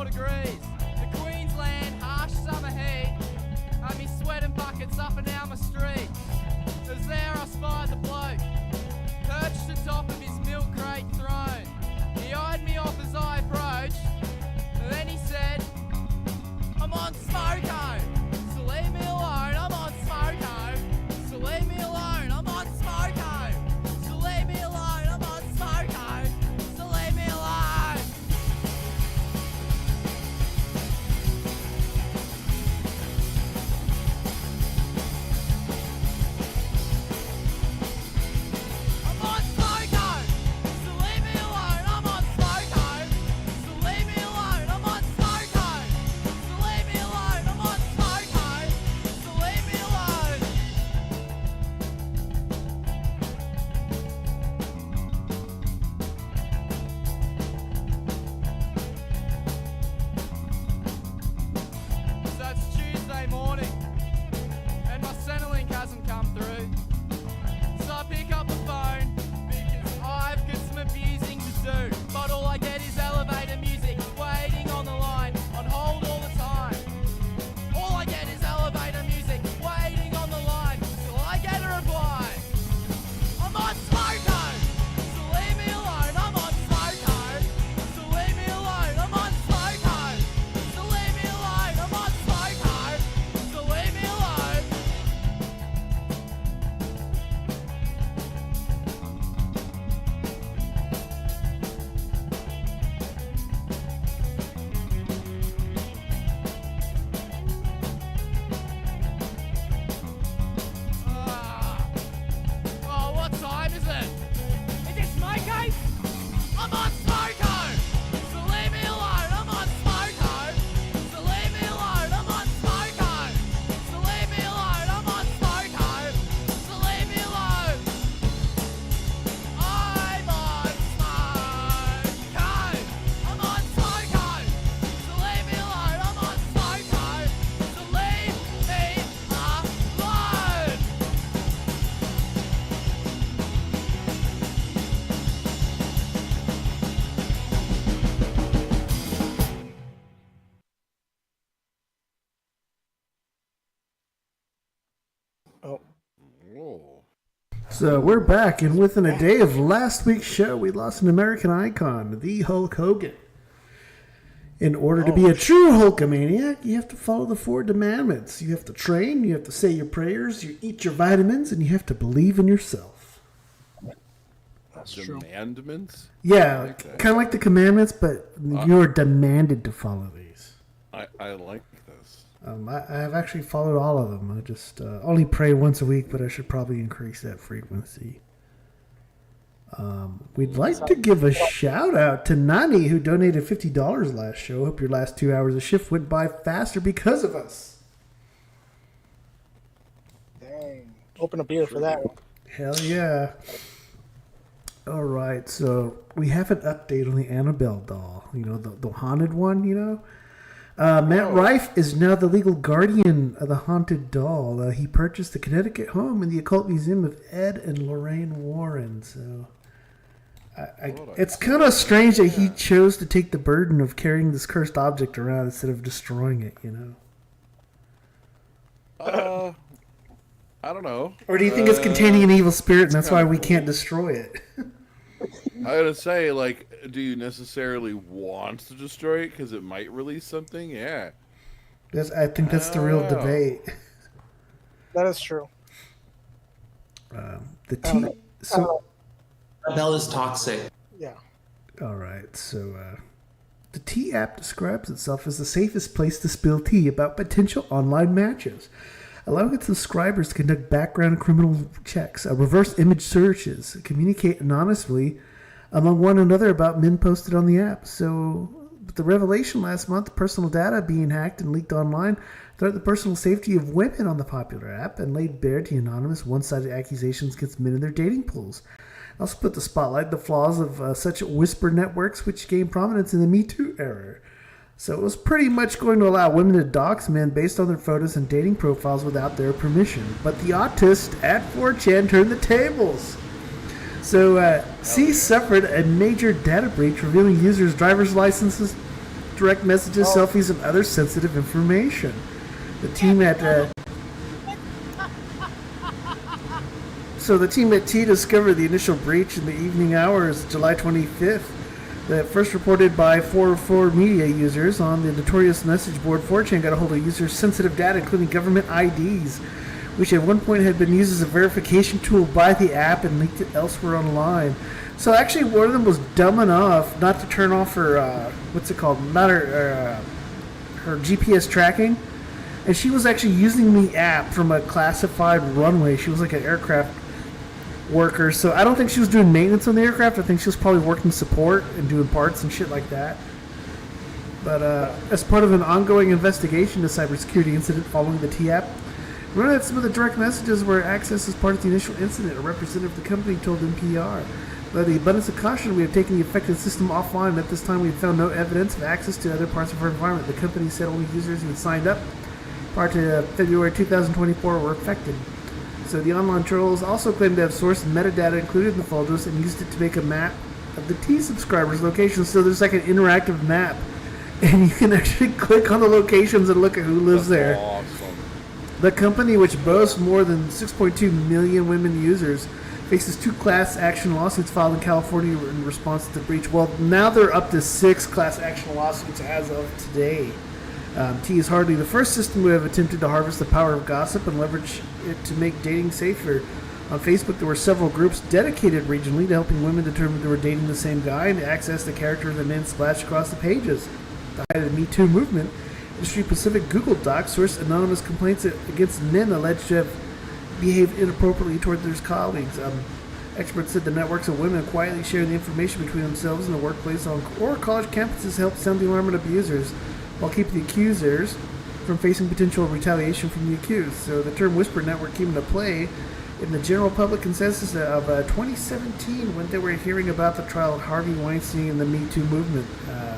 24 degrees. The Queensland harsh summer heat had me sweating buckets up and down my street. As there I spied the bloke, perched atop of his milk crate throne. He eyed me off as I approached, and then he said, I'm on smoko, so leave me alone, I'm on smoko, so leave me alone, I'm on smoko, so leave me alone, I'm on smoko, so leave me alone. I'm on smoko, so leave me alone, I'm on smoko, so leave me alone, I'm on smoko, so leave me alone, I'm on smoko, so leave me alone. So it's Tuesday morning, and my Centrelink hasn't come through. So I pick up the phone, because I've got some abusing to do. But all I get is elevator music, waiting on the line, on hold all the time. All I get is elevator music, waiting on the line, till I get a reply. I'm on smoko, so leave me alone, I'm on smoko, so leave me alone, I'm on smoko, so leave me alone, I'm on smoko, so leave me alone. Oh, what time is it? Is it smoko? I'm on smoko! So leave me alone, I'm on smoko! So leave me alone, I'm on smoko! So leave me alone, I'm on smoko! So leave me alone! I'm on smoko! I'm on smoko! So leave me alone, I'm on smoko! So leave me alone! So we're back, and within a day of last week's show, we lost an American icon, the Hulk Hogan. In order to be a true Hulkamaniac, you have to follow the 4 commandments. You have to train, you have to say your prayers, you eat your vitamins, and you have to believe in yourself. That's true. Commandments? Yeah, I like that. kind of like the commandments, but you're demanded to follow these. I like this. I have actually followed all of them. I just only pray once a week, but I should probably increase that frequency. We'd like to give a shout out to Nani, who donated $50 last show. Hope your last 2 hours of shift went by faster because of us. Dang. Open a beer for that one. Hell yeah. All right, so we have an update on the Annabelle doll. You know, the haunted one, you know? Matt Rife is now the legal guardian of the haunted doll. He purchased the Connecticut home in the Occult Museum of Ed and Lorraine Warren. So it's kind of strange that he chose to take the burden of carrying this cursed object around instead of destroying it, you know? I don't know. Or do you think it's containing an evil spirit and that's why we can't destroy it? I gotta say, like, do you necessarily want to destroy it because it might release something? Yeah. I think that's the real debate. That is true. Bell is toxic. Yeah. All right, so the Tea app describes itself as the safest place to spill tea about potential online matches, allowing its subscribers to conduct background criminal checks, reverse image searches, communicate anonymously among one another about men posted on the app. So the revelation last month, personal data being hacked and leaked online, threatened the personal safety of women on the popular app and laid bare to anonymous one-sided accusations against men in their dating pools. Also put the spotlight on the flaws of such whisper networks, which gained prominence in the Me Too era. So it was pretty much going to allow women to dox men based on their photos and dating profiles without their permission. But the autist at 4chan turned the tables. So C suffered a major data breach revealing users' driver's licenses, direct messages, selfies, and other sensitive information. The team at the team at T discovered the initial breach in the evening hours, July 25th. That first reported by 404 media users on the notorious message board 4chan got a hold of users' sensitive data, including government IDs, which at one point had been used as a verification tool by the app and leaked it elsewhere online. So actually, one of them was dumb enough not to turn off her, her GPS tracking, and she was actually using the app from a classified runway. She was like an aircraft worker, so I don't think she was doing maintenance on the aircraft. I think she was probably working support and doing parts and shit like that. But as part of an ongoing investigation to cybersecurity incident following the T-app, remember that some of the direct messages were accessed as part of the initial incident. A representative of the company told NPR. By the abundance of caution, we have taken the affected system offline, and at this time we have found no evidence of access to other parts of our environment. The company said only users who had signed up prior to February 2024 were affected. So the online trolls also claimed to have sourced metadata included in the folders and used it to make a map of the T subscribers' locations. So there's like an interactive map, and you can actually click on the locations and look at who lives there. Awesome. The company, which boasts more than 6.2 million women users, faces 2 class action lawsuits filed in California in response to the breach. Well, now they're up to 6 class action lawsuits as of today. T is hardly the first system to have attempted to harvest the power of gossip and leverage it to make dating safer. On Facebook, there were several groups dedicated regionally to helping women determine they were dating the same guy and to access the character of the men splashed across the pages. The height of the Me Too movement, Industry Pacific Google Doc sourced anonymous complaints against men alleged to have behaved inappropriately toward their colleagues. Experts said the networks of women quietly sharing the information between themselves in the workplace or college campuses helped sound the alarm of abusers, while keeping the accusers from facing potential retaliation from the accused. So the term whisper network came into play in the general public consensus of 2017 when they were hearing about the trial of Harvey Weinstein and the Me Too movement,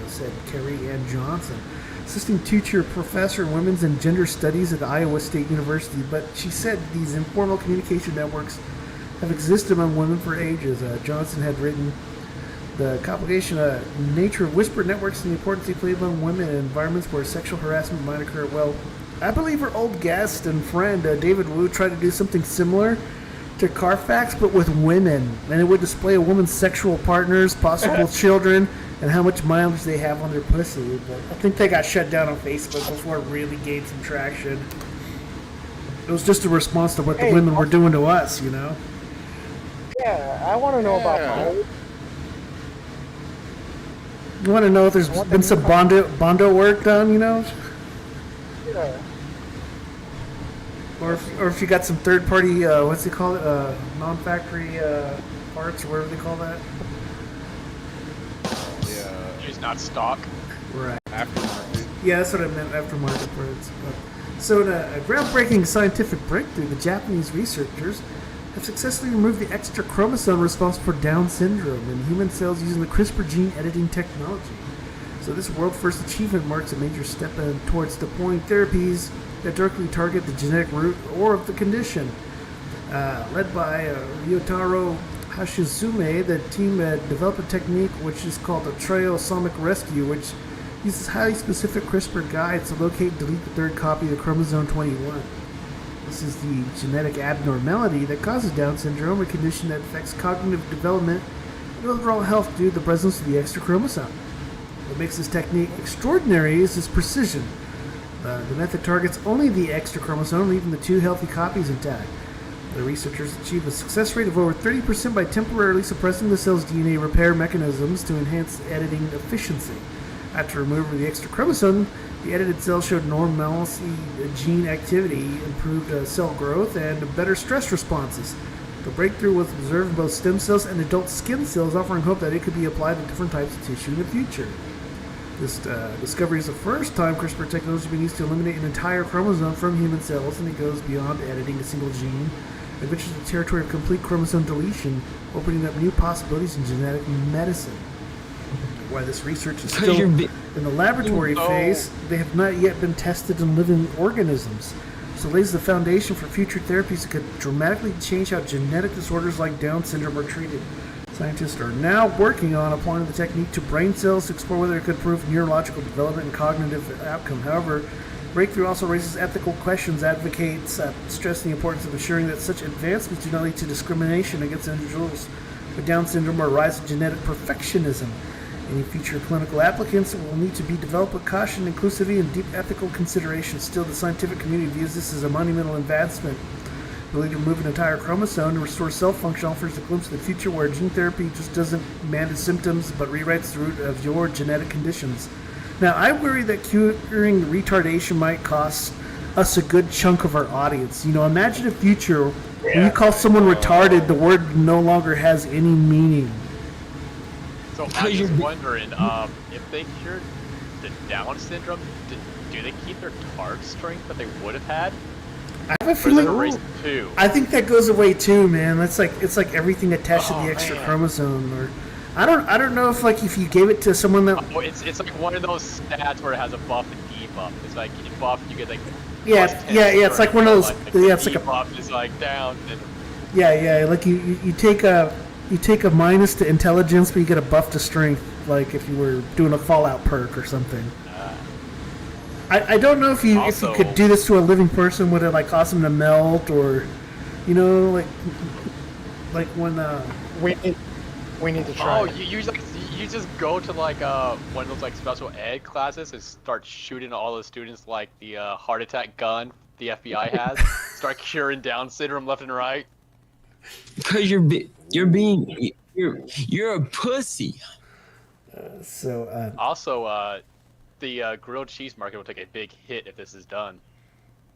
said Carrie Ann Johnson, assisting teacher professor in women's and gender studies at Iowa State University. But she said these informal communication networks have existed among women for ages. Johnson had written the complication nature of whisper networks and the importance they play among women in environments where sexual harassment might occur. Well, I believe our old guest and friend David Wu tried to do something similar to Carfax, but with women, and it would display a woman's sexual partners, possible children, and how much mileage they have on their pussy. But I think they got shut down on Facebook before it really gained some traction. It was just a response to what the women were doing to us, you know? Yeah, I want to know about mine. You want to know if there's been some Bondo work done, you know? Yeah. Or if you got some third-party, what's they call it, non-factory parts, or whatever they call that? Yeah. It's not stock. Right. Aftermarket. Yeah, that's what I meant, aftermarket parts. So in a groundbreaking scientific breakthrough, the Japanese researchers have successfully removed the extra chromosome responsible for Down syndrome in human cells using the CRISPR gene editing technology. So this world-first achievement marks a major step towards deploying therapies that directly target the genetic root or of the condition. Led by Ryotaro Hashizume, the team developed a technique which is called the trisomic rescue, which uses highly specific CRISPR guides to locate and delete the third copy of chromosome 21. This is the genetic abnormality that causes Down syndrome, a condition that affects cognitive development and overall health due to the presence of the extra chromosome. What makes this technique extraordinary is its precision. The method targets only the extra chromosome, leaving the 2 healthy copies intact. The researchers achieved a success rate of over 30% by temporarily suppressing the cell's DNA repair mechanisms to enhance editing efficiency. After removing the extra chromosome, the edited cells showed normalcy gene activity, improved cell growth, and better stress responses. The breakthrough was observed in both stem cells and adult skin cells, offering hope that it could be applied to different types of tissue in the future. This discovery is the first time CRISPR technology has been used to eliminate an entire chromosome from human cells, and it goes beyond editing a single gene and reaches the territory of complete chromosome deletion, opening up new possibilities in genetic medicine. Why this research is still in the laboratory phase, they have not yet been tested in living organisms. So it lays the foundation for future therapies that could dramatically change how genetic disorders like Down syndrome are treated. Scientists are now working on applying the technique to brain cells to explore whether it could improve neurological development and cognitive outcome. However, breakthrough also raises ethical questions, advocates stressing the importance of ensuring that such advancements do not lead to discrimination against individuals with Down syndrome or rise of genetic perfectionism. Any future clinical applicants will need to be developed with caution, inclusivity, and deep ethical consideration. Still, the scientific community views this as a monumental advancement. The ability to remove an entire chromosome to restore cell function offers a glimpse of the future where gene therapy just doesn't manage symptoms but rewrites the root of your genetic conditions. Now, I worry that curing retardation might cost us a good chunk of our audience. You know, imagine a future when you call someone retarded, the word no longer has any meaning. So I'm just wondering, if they cured the Down syndrome, do they keep their TARD strength that they would have had? I have a feeling. I think that goes away too, man. It's like everything attached to the extra chromosome, or I don't know if you gave it to someone that. Oh, it's like one of those stats where it has a buff and debuff. It's like you buff, you get like. Yeah. It's like one of those. It's like a buff is like down. And... Yeah. Like you take a minus to intelligence, but you get a buff to strength. Like if you were doing a Fallout perk or something. I don't know if you could do this to a living person. Would it like cause them to melt, or like when we need to try. Oh, you just go to like one of those like special ed classes and start shooting all the students like the heart attack gun the FBI has. Start curing Down syndrome left and right. Because you're a pussy. Also, the grilled cheese market will take a big hit if this is done.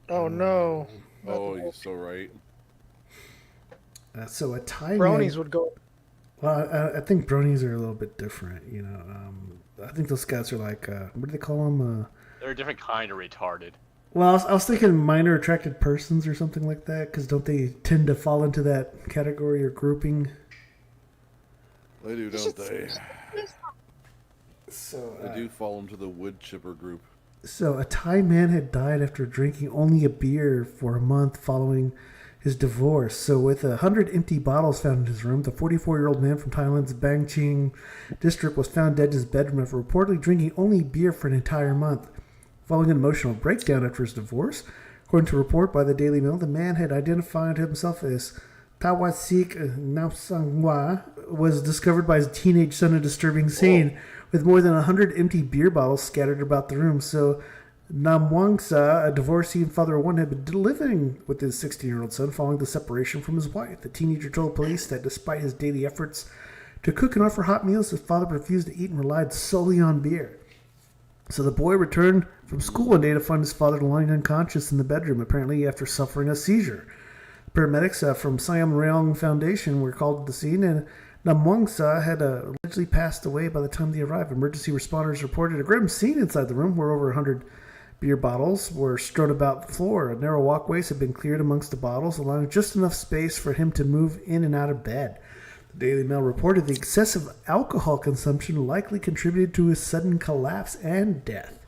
Oh no! Oh, you're so right. So a Thai bronies would go. Well, I think bronies are a little bit different. You know, I think those guys are like what do they call them? They're a different kind of retarded. Well, I was thinking minor attracted persons or something like that, because don't they tend to fall into that category or grouping? They do, don't they? So they do fall into the wood chipper group. So a Thai man had died after drinking only a beer for a month following his divorce. So with 100 empty bottles found in his room, the 44-year-old man from Thailand's Bang Ching district was found dead in his bedroom after reportedly drinking only beer for an entire month. Following an emotional breakdown after his divorce, according to a report by the Daily Mail, the man had identified himself as Tawasik Napsangwa, was discovered by his teenage son in a disturbing scene with more than 100 empty beer bottles scattered about the room. So Namwangsa, a divorcee and father of one, had been living with his 16-year-old son following the separation from his wife. The teenager told police that despite his daily efforts to cook and offer hot meals, his father refused to eat and relied solely on beer. So the boy returned from school one day to find his father lying unconscious in the bedroom, apparently after suffering a seizure. Paramedics from Siam Rayong Foundation were called to the scene, and Namwangsa had allegedly passed away by the time they arrived. Emergency responders reported a grim scene inside the room where over 100 beer bottles were strewn about the floor. Narrow walkways had been cleared amongst the bottles, allowing just enough space for him to move in and out of bed. The Daily Mail reported the excessive alcohol consumption likely contributed to his sudden collapse and death.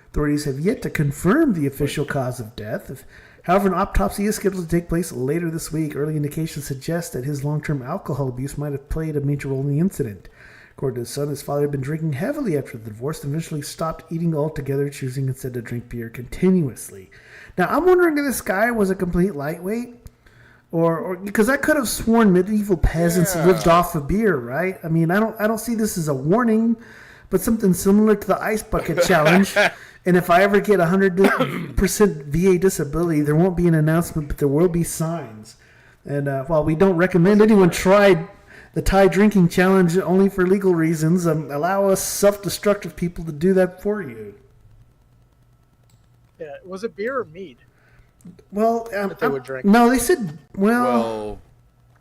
Authorities have yet to confirm the official cause of death. However, an autopsy is scheduled to take place later this week. Early indications suggest that his long-term alcohol abuse might have played a major role in the incident. According to his son, his father had been drinking heavily after the divorce and eventually stopped eating altogether, choosing instead to drink beer continuously. Now, I'm wondering if this guy was a complete lightweight, or because I could have sworn medieval peasants lived off of beer, right? I mean, I don't see this as a warning, but something similar to the ice bucket challenge. And if I ever get 100% VA disability, there won't be an announcement, but there will be signs. And while we don't recommend anyone try the Thai drinking challenge only for legal reasons, allow us self-destructive people to do that for you. Yeah, was it beer or mead? Well, that they would drink. No, they said, well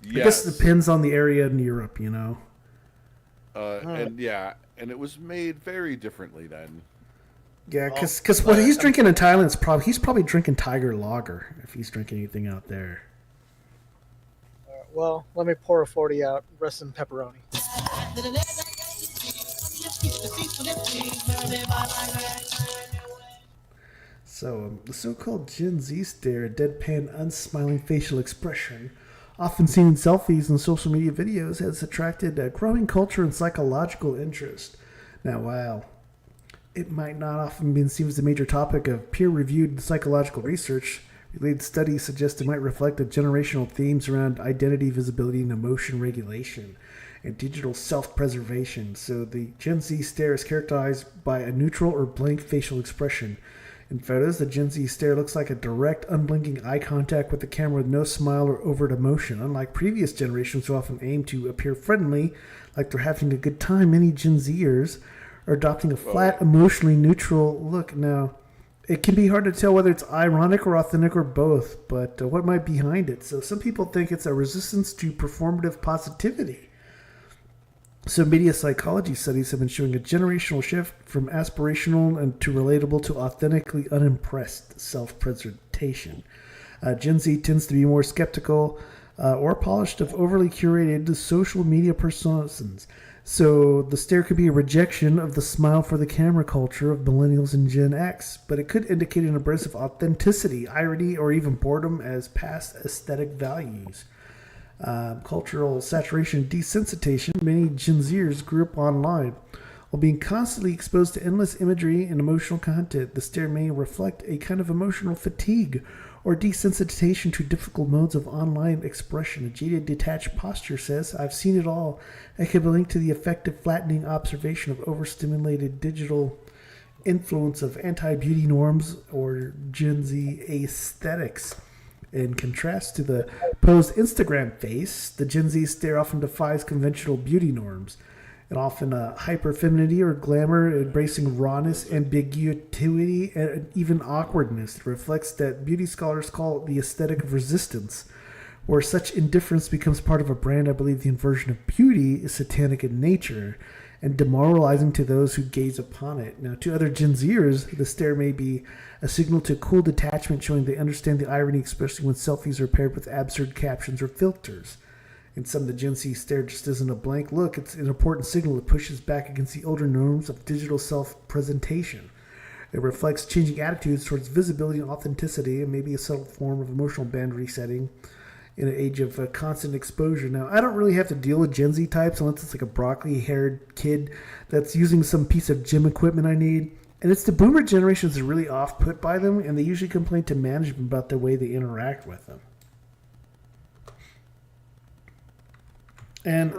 yes. I guess it depends on the area in Europe, you know. And it was made very differently then. Yeah, because what he's drinking in Thailand is he's probably drinking Tiger Lager if he's drinking anything out there. Well, let me pour a 40 out. Rest some pepperoni. So the so-called Gen Z stare, a deadpan, unsmiling facial expression, often seen in selfies and social media videos, has attracted a growing culture and psychological interest. Now, while it might not often be seen as a major topic of peer-reviewed psychological research, related studies suggest it might reflect the generational themes around identity, visibility, and emotion regulation, and digital self-preservation. So the Gen Z stare is characterized by a neutral or blank facial expression. In photos, the Gen Z stare looks like a direct, unblinking eye contact with the camera with no smile or overt emotion. Unlike previous generations who often aim to appear friendly, like they're having a good time, many Gen Zers are adopting a flat, emotionally neutral look. Now, it can be hard to tell whether it's ironic or authentic or both, but what might be behind it? So some people think it's a resistance to performative positivity. Some media psychology studies have been showing a generational shift from aspirational and to relatable to authentically unimpressed self-presentation. Gen Z tends to be more skeptical or polished of overly curated social media personas. So the stare could be a rejection of the smile for the camera culture of millennials and Gen X, but it could indicate an embrace of authenticity, irony, or even boredom as past aesthetic values. Cultural saturation and desensitization. Many Gen Zers grew up online. While being constantly exposed to endless imagery and emotional content, the stare may reflect a kind of emotional fatigue or desensitization to difficult modes of online expression. A jaded, detached posture says, "I've seen it all." That could be linked to the effective flattening observation of overstimulated digital influence of anti-beauty norms or Gen Z aesthetics. In contrast to the posed Instagram face, the Gen Z stare often defies conventional beauty norms, and often hyper-femininity or glamour, embracing rawness, ambiguity, and even awkwardness. It reflects that beauty scholars call the aesthetic of resistance, where such indifference becomes part of a brand. I believe the inversion of beauty is satanic in nature and demoralizing to those who gaze upon it. Now, to other Gen Zers, the stare may be a signal to cool detachment, showing they understand the irony, especially when selfies are paired with absurd captions or filters. In some, the Gen Z stare just isn't a blank look. It's an important signal that pushes back against the older norms of digital self-presentation. It reflects changing attitudes towards visibility and authenticity, and maybe a subtle form of emotional boundary setting in an age of constant exposure. Now, I don't really have to deal with Gen Z types unless it's like a broccoli-haired kid that's using some piece of gym equipment I need. And it's the boomer generation that's really off-put by them, and they usually complain to management about the way they interact with them. And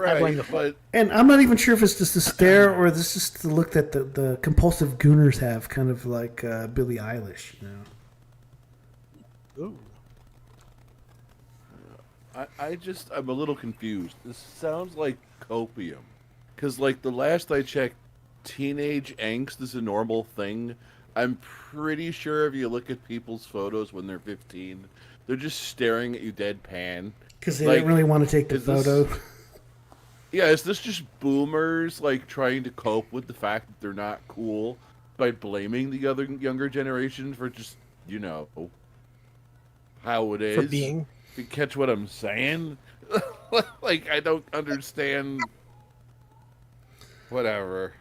and I'm not even sure if it's just a stare or this is just the look that the compulsive gooners have, kind of like Billie Eilish, you know. Ooh. I'm a little confused. This sounds like copium. Because, like, the last I checked, teenage angst is a normal thing. I'm pretty sure if you look at people's photos when they're 15, they're just staring at you deadpan. Because they didn't really want to take the photo. Yeah, is this just boomers, like, trying to cope with the fact that they're not cool by blaming the other younger generation for just, you know, how it is? For being. You catch what I'm saying? Like, I don't understand. Whatever.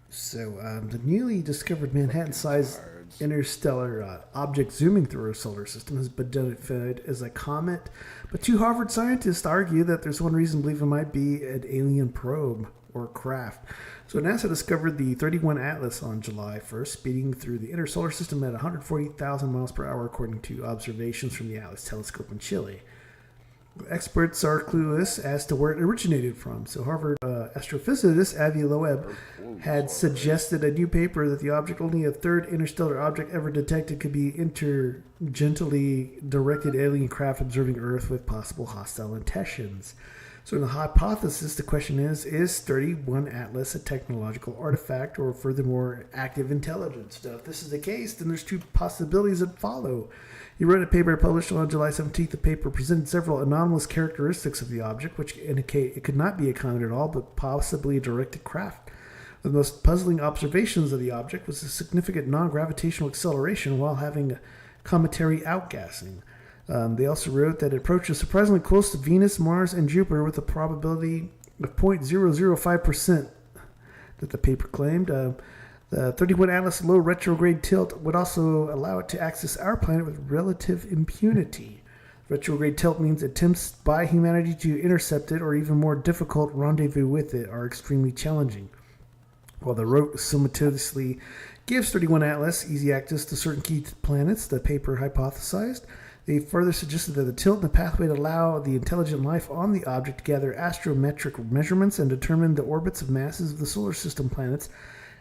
So, the newly discovered Manhattan-sized interstellar object zooming through our solar system has been identified as a comet, but two Harvard scientists argue that there's one reason to believe it might be an alien probe or craft. So NASA discovered the 31 Atlas on July 1st, speeding through the inner solar system at 140,000 miles per hour, according to observations from the Atlas telescope in Chile. Experts are clueless as to where it originated from. So Harvard astrophysicist Avi Loeb had suggested a new paper that the object, only a third interstellar object ever detected, could be intergentally directed alien craft observing Earth with possible hostile intentions. So in the hypothesis, the question is 31 Atlas a technological artifact or furthermore active intelligence? Now, if this is the case, then there's two possibilities that follow. He wrote a paper published on July 17th. The paper presented several anomalous characteristics of the object, which indicate it could not be a comet at all, but possibly a directed craft. The most puzzling observations of the object was a significant non-gravitational acceleration while having cometary outgassing. They also wrote that it approaches surprisingly close to Venus, Mars, and Jupiter with a probability of 0.005% that the paper claimed. The 31 Atlas low retrograde tilt would also allow it to access our planet with relative impunity. Retrograde tilt means attempts by humanity to intercept it or even more difficult rendezvous with it are extremely challenging. While the route simultaneously gives 31 Atlas easy access to certain key planets, the paper hypothesized, they further suggested that the tilt and the pathway to allow the intelligent life on the object to gather astrometric measurements and determine the orbits of masses of the solar system planets,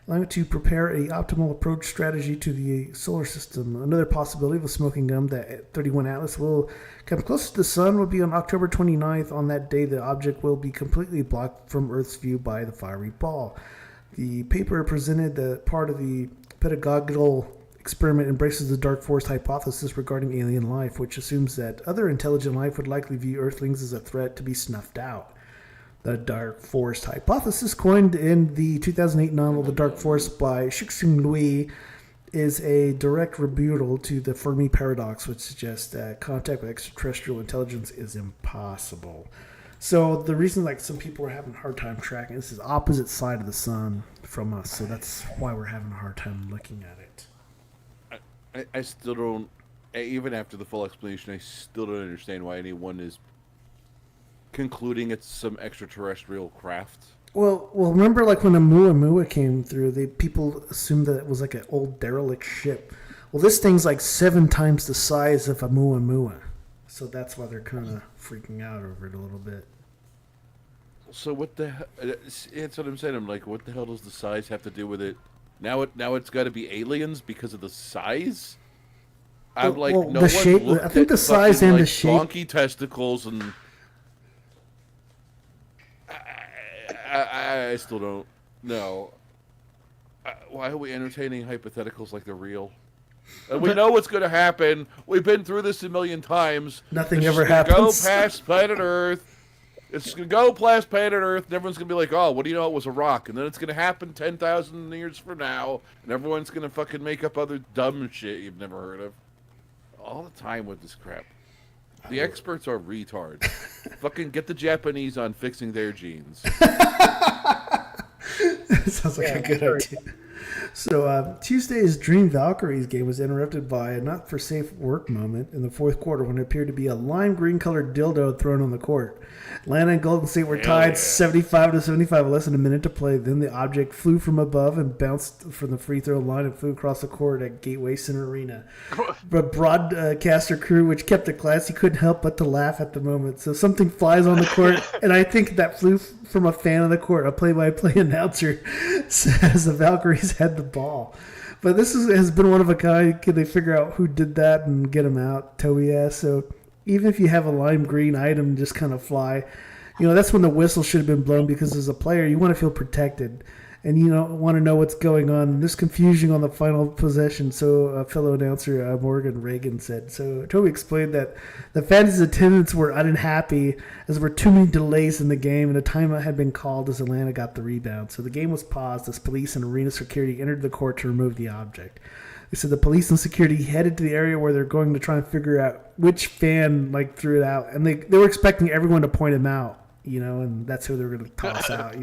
allowing it to prepare a optimal approach strategy to the solar system. Another possibility of a smoking gun that 31 Atlas will come close to the sun will be on October 29th. On that day, the object will be completely blocked from Earth's view by the fiery ball. The paper presented the part of the pedagogical experiment embraces the dark forest hypothesis regarding alien life, which assumes that other intelligent life would likely view Earthlings as a threat to be snuffed out. The dark forest hypothesis, coined in the 2008 novel The Dark Forest by Cixin Liu, is a direct rebuttal to the Fermi paradox, which suggests that contact with extraterrestrial intelligence is impossible. So the reason like some people are having a hard time tracking this is opposite side of the sun from us, so that's why we're having a hard time looking at it. I still don't, even after the full explanation, I still don't understand why anyone is concluding it's some extraterrestrial craft. Well, remember like when Oumuamua came through, people assumed that it was like an old derelict ship. Well, this thing's like 7 times the size of Oumuamua, so that's why they're kind of freaking out over it a little bit. So what the hell? That's what I'm saying. I'm like, what the hell does the size have to do with it? Now it's got to be aliens because of the size. I'm like, well, no the one shape. looked I think the at size fucking, and like, the shape. donkey testicles and. I still don't know. Why are we entertaining hypotheticals like they're real? We know what's going to happen. We've been through this a million times. Nothing It's ever just gonna happens. Go past planet Earth. It's going to go past planet Earth, and everyone's going to be like, oh, what do you know? It was a rock. And then it's going to happen 10,000 years from now, and everyone's going to fucking make up other dumb shit you've never heard of. All the time with this crap. The experts are retards. Fucking get the Japanese on fixing their genes. Sounds like a good idea. So Tuesday's Dream Valkyries game was interrupted by a not for safe work moment in the fourth quarter when it appeared to be a lime green colored dildo thrown on the court. Atlanta and Golden State were tied 75-75 with less than a minute to play. Then the object flew from above and bounced from the free throw line and flew across the court at Gateway Center Arena. The broadcaster crew, which kept it classy, couldn't help but to laugh at the moment. So something flies on the court, and I think that flew from a fan of the court. A play-by-play announcer says the Valkyries had the ball. But this has been one of a kind. Can they figure out who did that and get him out? Toby asked. So even if you have a lime green item just kind of fly, that's when the whistle should have been blown, because as a player, you want to feel protected. And you don't want to know what's going on. There's confusion on the final possession, so a fellow announcer, Morgan Reagan, said. So Toby explained that the fans' attendants were unhappy as there were too many delays in the game, and a timeout had been called as Atlanta got the rebound. So the game was paused as police and arena security entered the court to remove the object. They said the police and security headed to the area where they're going to try and figure out which fan threw it out. And they were expecting everyone to point him out, and that's who they were going to toss out,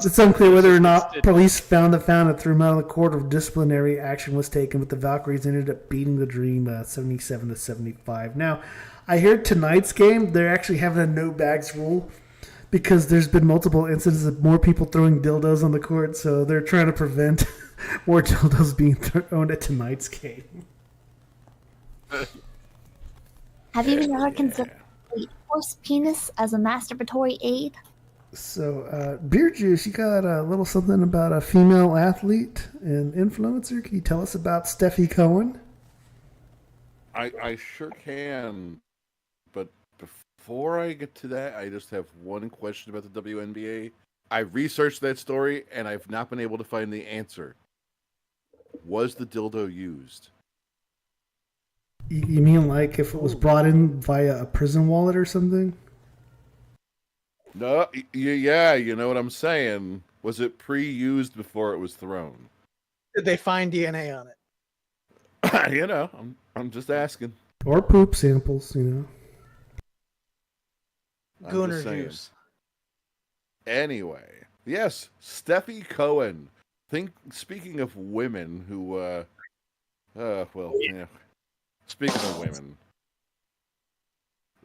It's unclear whether or not police found the fan and threw him out of the court or disciplinary action was taken, but the Valkyries ended up beating the Dream 77-75. Now, I hear tonight's game, they're actually having a no bags rule because there's been multiple incidents of more people throwing dildos on the court, so they're trying to prevent more dildos being thrown at tonight's game. Have you ever considered a horse penis as a masturbatory aid? So, Beer Juice, you got a little something about a female athlete and influencer. Can you tell us about Stephi Cohen? I sure can. But before I get to that, I just have one question about the WNBA. I researched that story, and I've not been able to find the answer. Was the dildo used? You mean like if it was brought in via a prison wallet or something? No, yeah, you know what I'm saying. Was it pre-used before it was thrown? Did they find DNA on it? I'm just asking. Or poop samples, I'm Gooner just saying. juice. Anyway, yes, Stephi Cohen. Speaking of women who, speaking of women,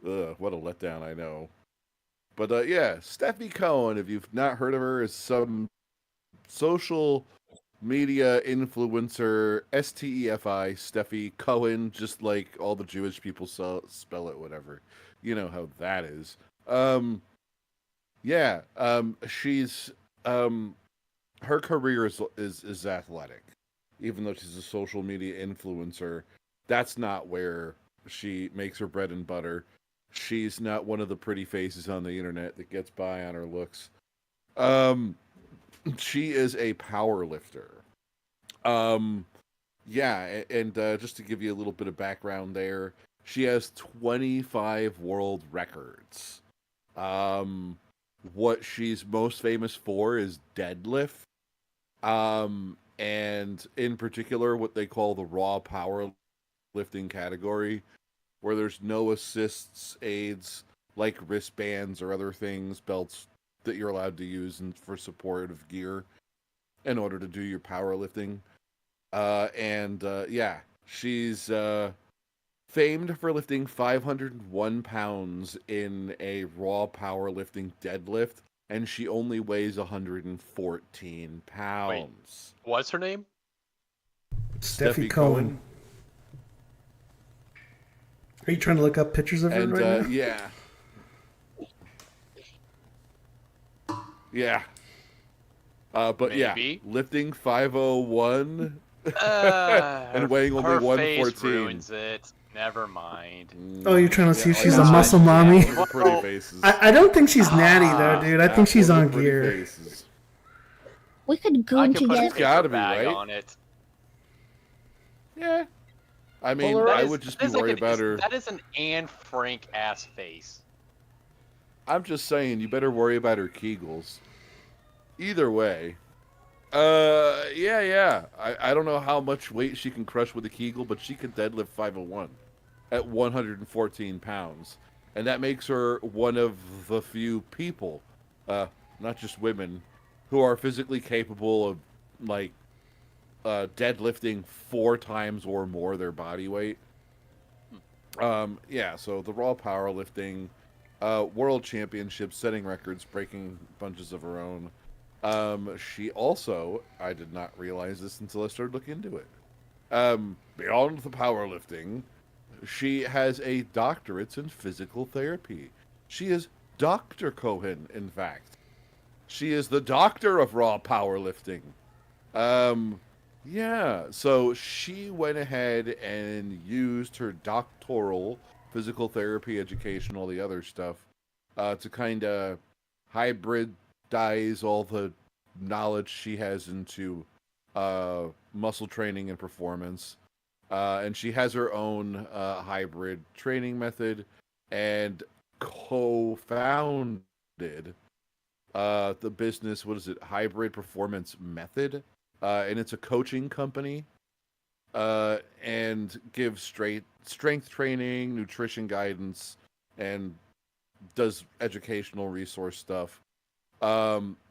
what a letdown, I know. But yeah, Steffi Cohen, if you've not heard of her, is some social media influencer, Stephi, Steffi Cohen, just like all the Jewish people spell it, whatever. You know how that is. Yeah, she's her career is athletic, even though she's a social media influencer. That's not where she makes her bread and butter. She's not one of the pretty faces on the internet that gets by on her looks. She is a power lifter. Yeah, and just to give you a little bit of background there, she has 25 world records. What she's most famous for is deadlift. And in particular, what they call the raw power lifting category, where there's no assists, aids like wristbands or other things, belts that you're allowed to use for supportive gear in order to do your powerlifting. Yeah, she's famed for lifting 501 pounds in a raw powerlifting deadlift, and she only weighs 114 pounds. Wait, what's her name? Steffi Cohen. Are you trying to look up pictures of her right now? Yeah. Yeah. But Maybe. yeah, lifting 501 and weighing only her 114. Face ruins it. Never mind. Oh, you're trying to see if she's a God. muscle mommy? Those are pretty faces. I don't think she's natty though, dude. I think she's Those are on pretty gear. faces. We could I goon could put a together. It's gotta picture be, bag right? on it. Yeah. I mean, Well, I that would just That be is like worried about her. That is an Anne Frank ass face. I'm just saying, you better worry about her Kegels. Either way. Yeah. I don't know how much weight she can crush with a Kegel, but she can deadlift 501 at 114 pounds. And that makes her one of the few people, not just women, who are physically capable of, like, deadlifting 4 times or more their body weight. Yeah, so the raw powerlifting, world championships, setting records, breaking bunches of her own. She also, I did not realize this until I started looking into it. Beyond the powerlifting, she has a doctorate in physical therapy. She is Dr. Cohen, in fact. She is the doctor of raw powerlifting. Yeah, so she went ahead and used her doctoral physical therapy education, all the other stuff, to kind of hybridize all the knowledge she has into muscle training and performance. And she has her own hybrid training method and co-founded the business, what is it, Hybrid Performance Method? And it's a coaching company and gives strength training, nutrition guidance, and does educational resource stuff.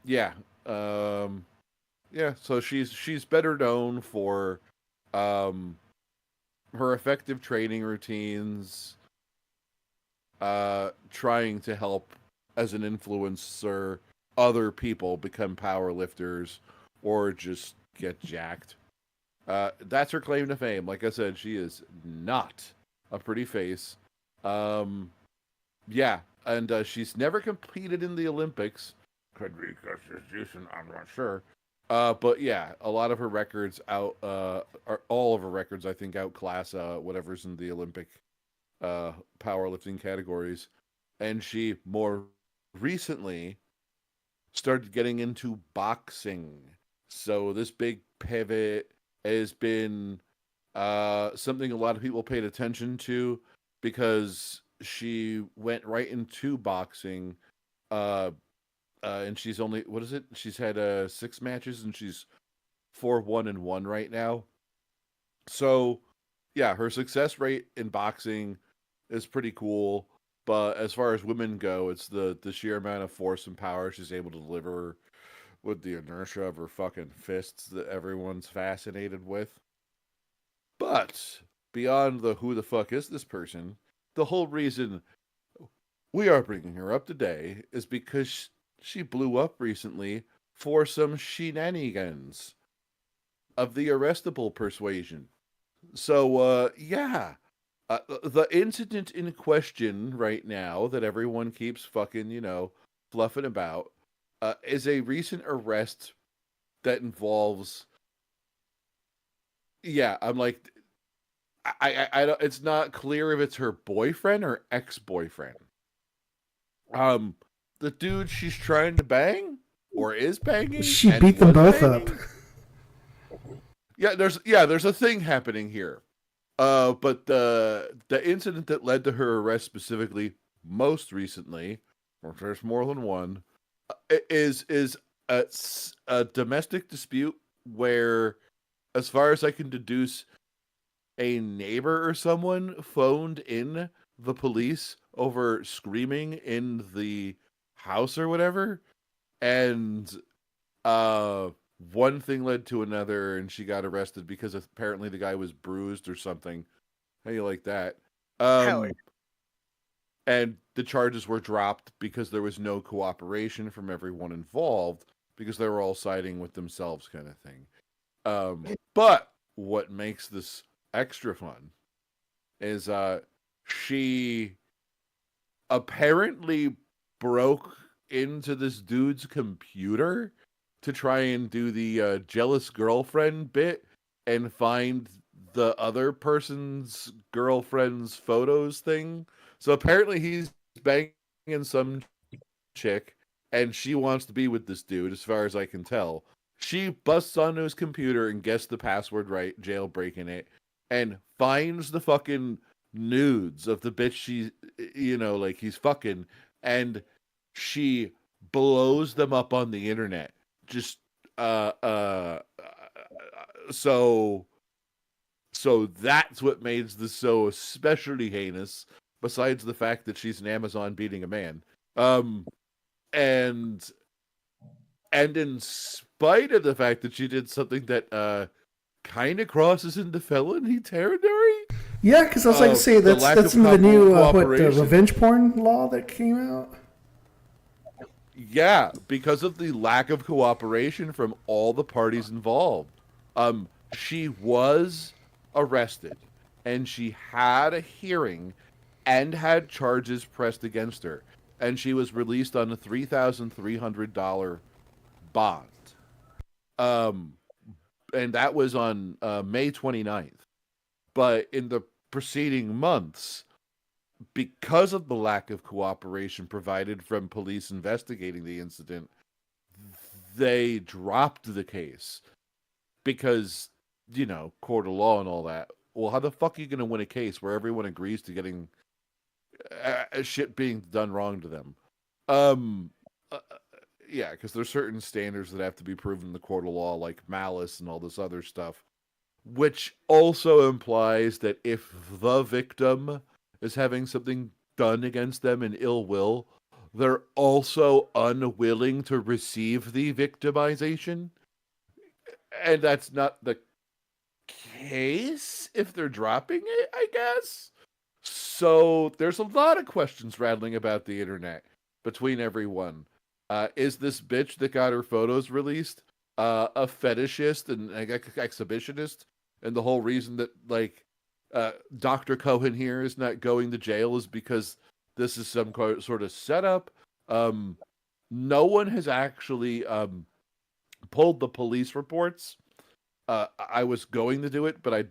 Yeah. So she's better known for her effective training routines, trying to help as an influencer other people become power lifters or just get jacked. That's her claim to fame. Like I said, she is not a pretty face. Yeah, and she's never competed in the Olympics. Could be constitution, I'm not sure. But yeah, a lot of her records all of her records, I think, outclass whatever's in the Olympic powerlifting categories. And she more recently started getting into boxing. So this big pivot has been something a lot of people paid attention to because she went right into boxing. And she's only, what is it? She's had 6 matches and she's 4-1-1 right now. So yeah, her success rate in boxing is pretty cool. But as far as women go, it's the sheer amount of force and power she's able to deliver with the inertia of her fucking fists that everyone's fascinated with. But beyond the who the fuck is this person, the whole reason we are bringing her up today is because she blew up recently for some shenanigans of the arrestable persuasion. So, yeah. The incident in question right now that everyone keeps fucking, fluffing about, is a recent arrest that involves. Yeah, I'm like, I don't. It's not clear if it's her boyfriend or ex-boyfriend. The dude she's trying to bang or is banging. She and beat them was both banging. up. There's a thing happening here. But the incident that led to her arrest specifically, most recently, or there's more than one, is a domestic dispute where, as far as I can deduce, a neighbor or someone phoned in the police over screaming in the house or whatever, and one thing led to another, and she got arrested because apparently the guy was bruised or something. How you like that? Hell yeah. And the charges were dropped because there was no cooperation from everyone involved because they were all siding with themselves, kind of thing. But what makes this extra fun is she apparently broke into this dude's computer to try and do the jealous girlfriend bit and find the other person's girlfriend's photos thing. So apparently he's banging some chick and she wants to be with this dude, as far as I can tell. She busts onto his computer and gets the password right, jailbreaking it, and finds the fucking nudes of the bitch she, like he's fucking, and she blows them up on the internet. Just so that's what makes this so especially heinous, besides the fact that she's an Amazon beating a man. And in spite of the fact that she did something that kind of crosses into felony territory. Yeah, because I was like to say the that's lack some of of the new cooperation. revenge porn law that came out. Yeah, because of the lack of cooperation from all the parties involved. She was arrested, and she had a hearing and had charges pressed against her, and she was released on a $3,300 bond. And that was on May 29th. But in the preceding months, because of the lack of cooperation provided from police investigating the incident, they dropped the case because, court of law and all that. Well, how the fuck are you going to win a case where everyone agrees to getting shit being done wrong to them? Yeah, because there's certain standards that have to be proven in the court of law, like malice and all this other stuff, which also implies that if the victim is having something done against them in ill will, they're also unwilling to receive the victimization. And that's not the case if they're dropping it, I guess. So there's a lot of questions rattling about the internet between everyone. Is this bitch that got her photos released a fetishist and exhibitionist? And the whole reason that, Dr. Cohen here is not going to jail is because this is some sort of setup. No one has actually pulled the police reports. I was going to do it, but I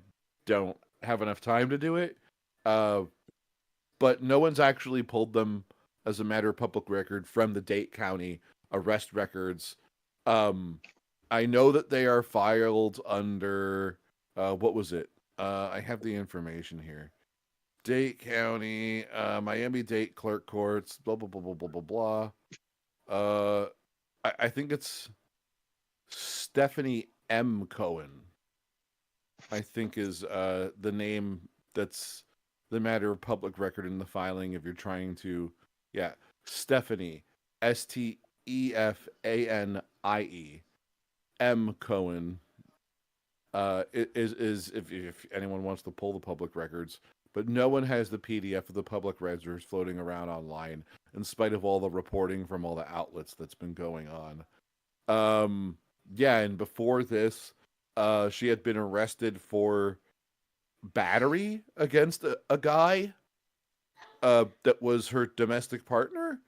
don't have enough time to do it. But no one's actually pulled them as a matter of public record from the Dade County arrest records. I know that they are filed under, what was it? I have the information here. Dade County, Miami-Dade Clerk Courts, blah, blah, blah, blah, blah, blah, blah. I think it's Stephanie M. Cohen, I think is the name that's the matter of public record in the filing if you're trying to, yeah, Stephanie, Stefanie, M. Cohen, is if anyone wants to pull the public records. but no one has the PDF of the public registers floating around online, in spite of all the reporting from all the outlets that's been going on. Yeah, and before this, she had been arrested for battery against a guy that was her domestic partner.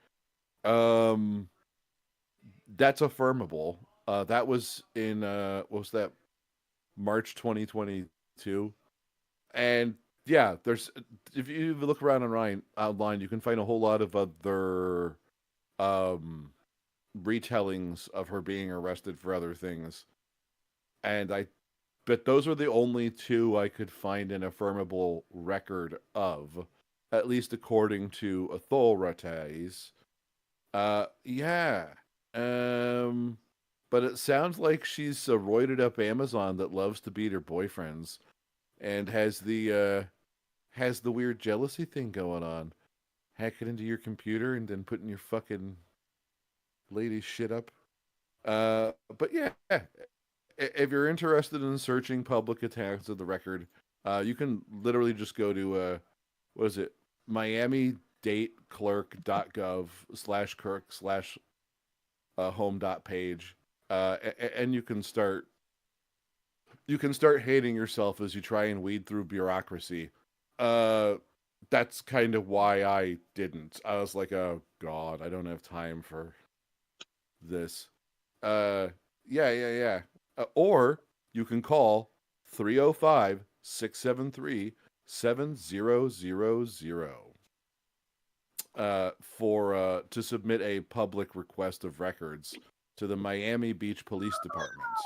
That's affirmable. That was in what was that, March 2022, and yeah, there's, if you look around online, you can find a whole lot of other retellings of her being arrested for other things, but those are the only two I could find an affirmable record of, at least according to authorities. Yeah. But it sounds like she's a roided up Amazon that loves to beat her boyfriends and has the weird jealousy thing going on. Hacking into your computer and then putting your fucking lady's shit up. But yeah, if you're interested in searching public attacks of the record, you can literally just go to what is it? miamidateclerk.gov/clerk/home.page. And you can start hating yourself as you try and weed through bureaucracy. That's kind of why I didn't. I was like, oh god, I don't have time for this. Yeah. Or you can call 305-673-7000 to submit a public request of records to the Miami Beach Police Department's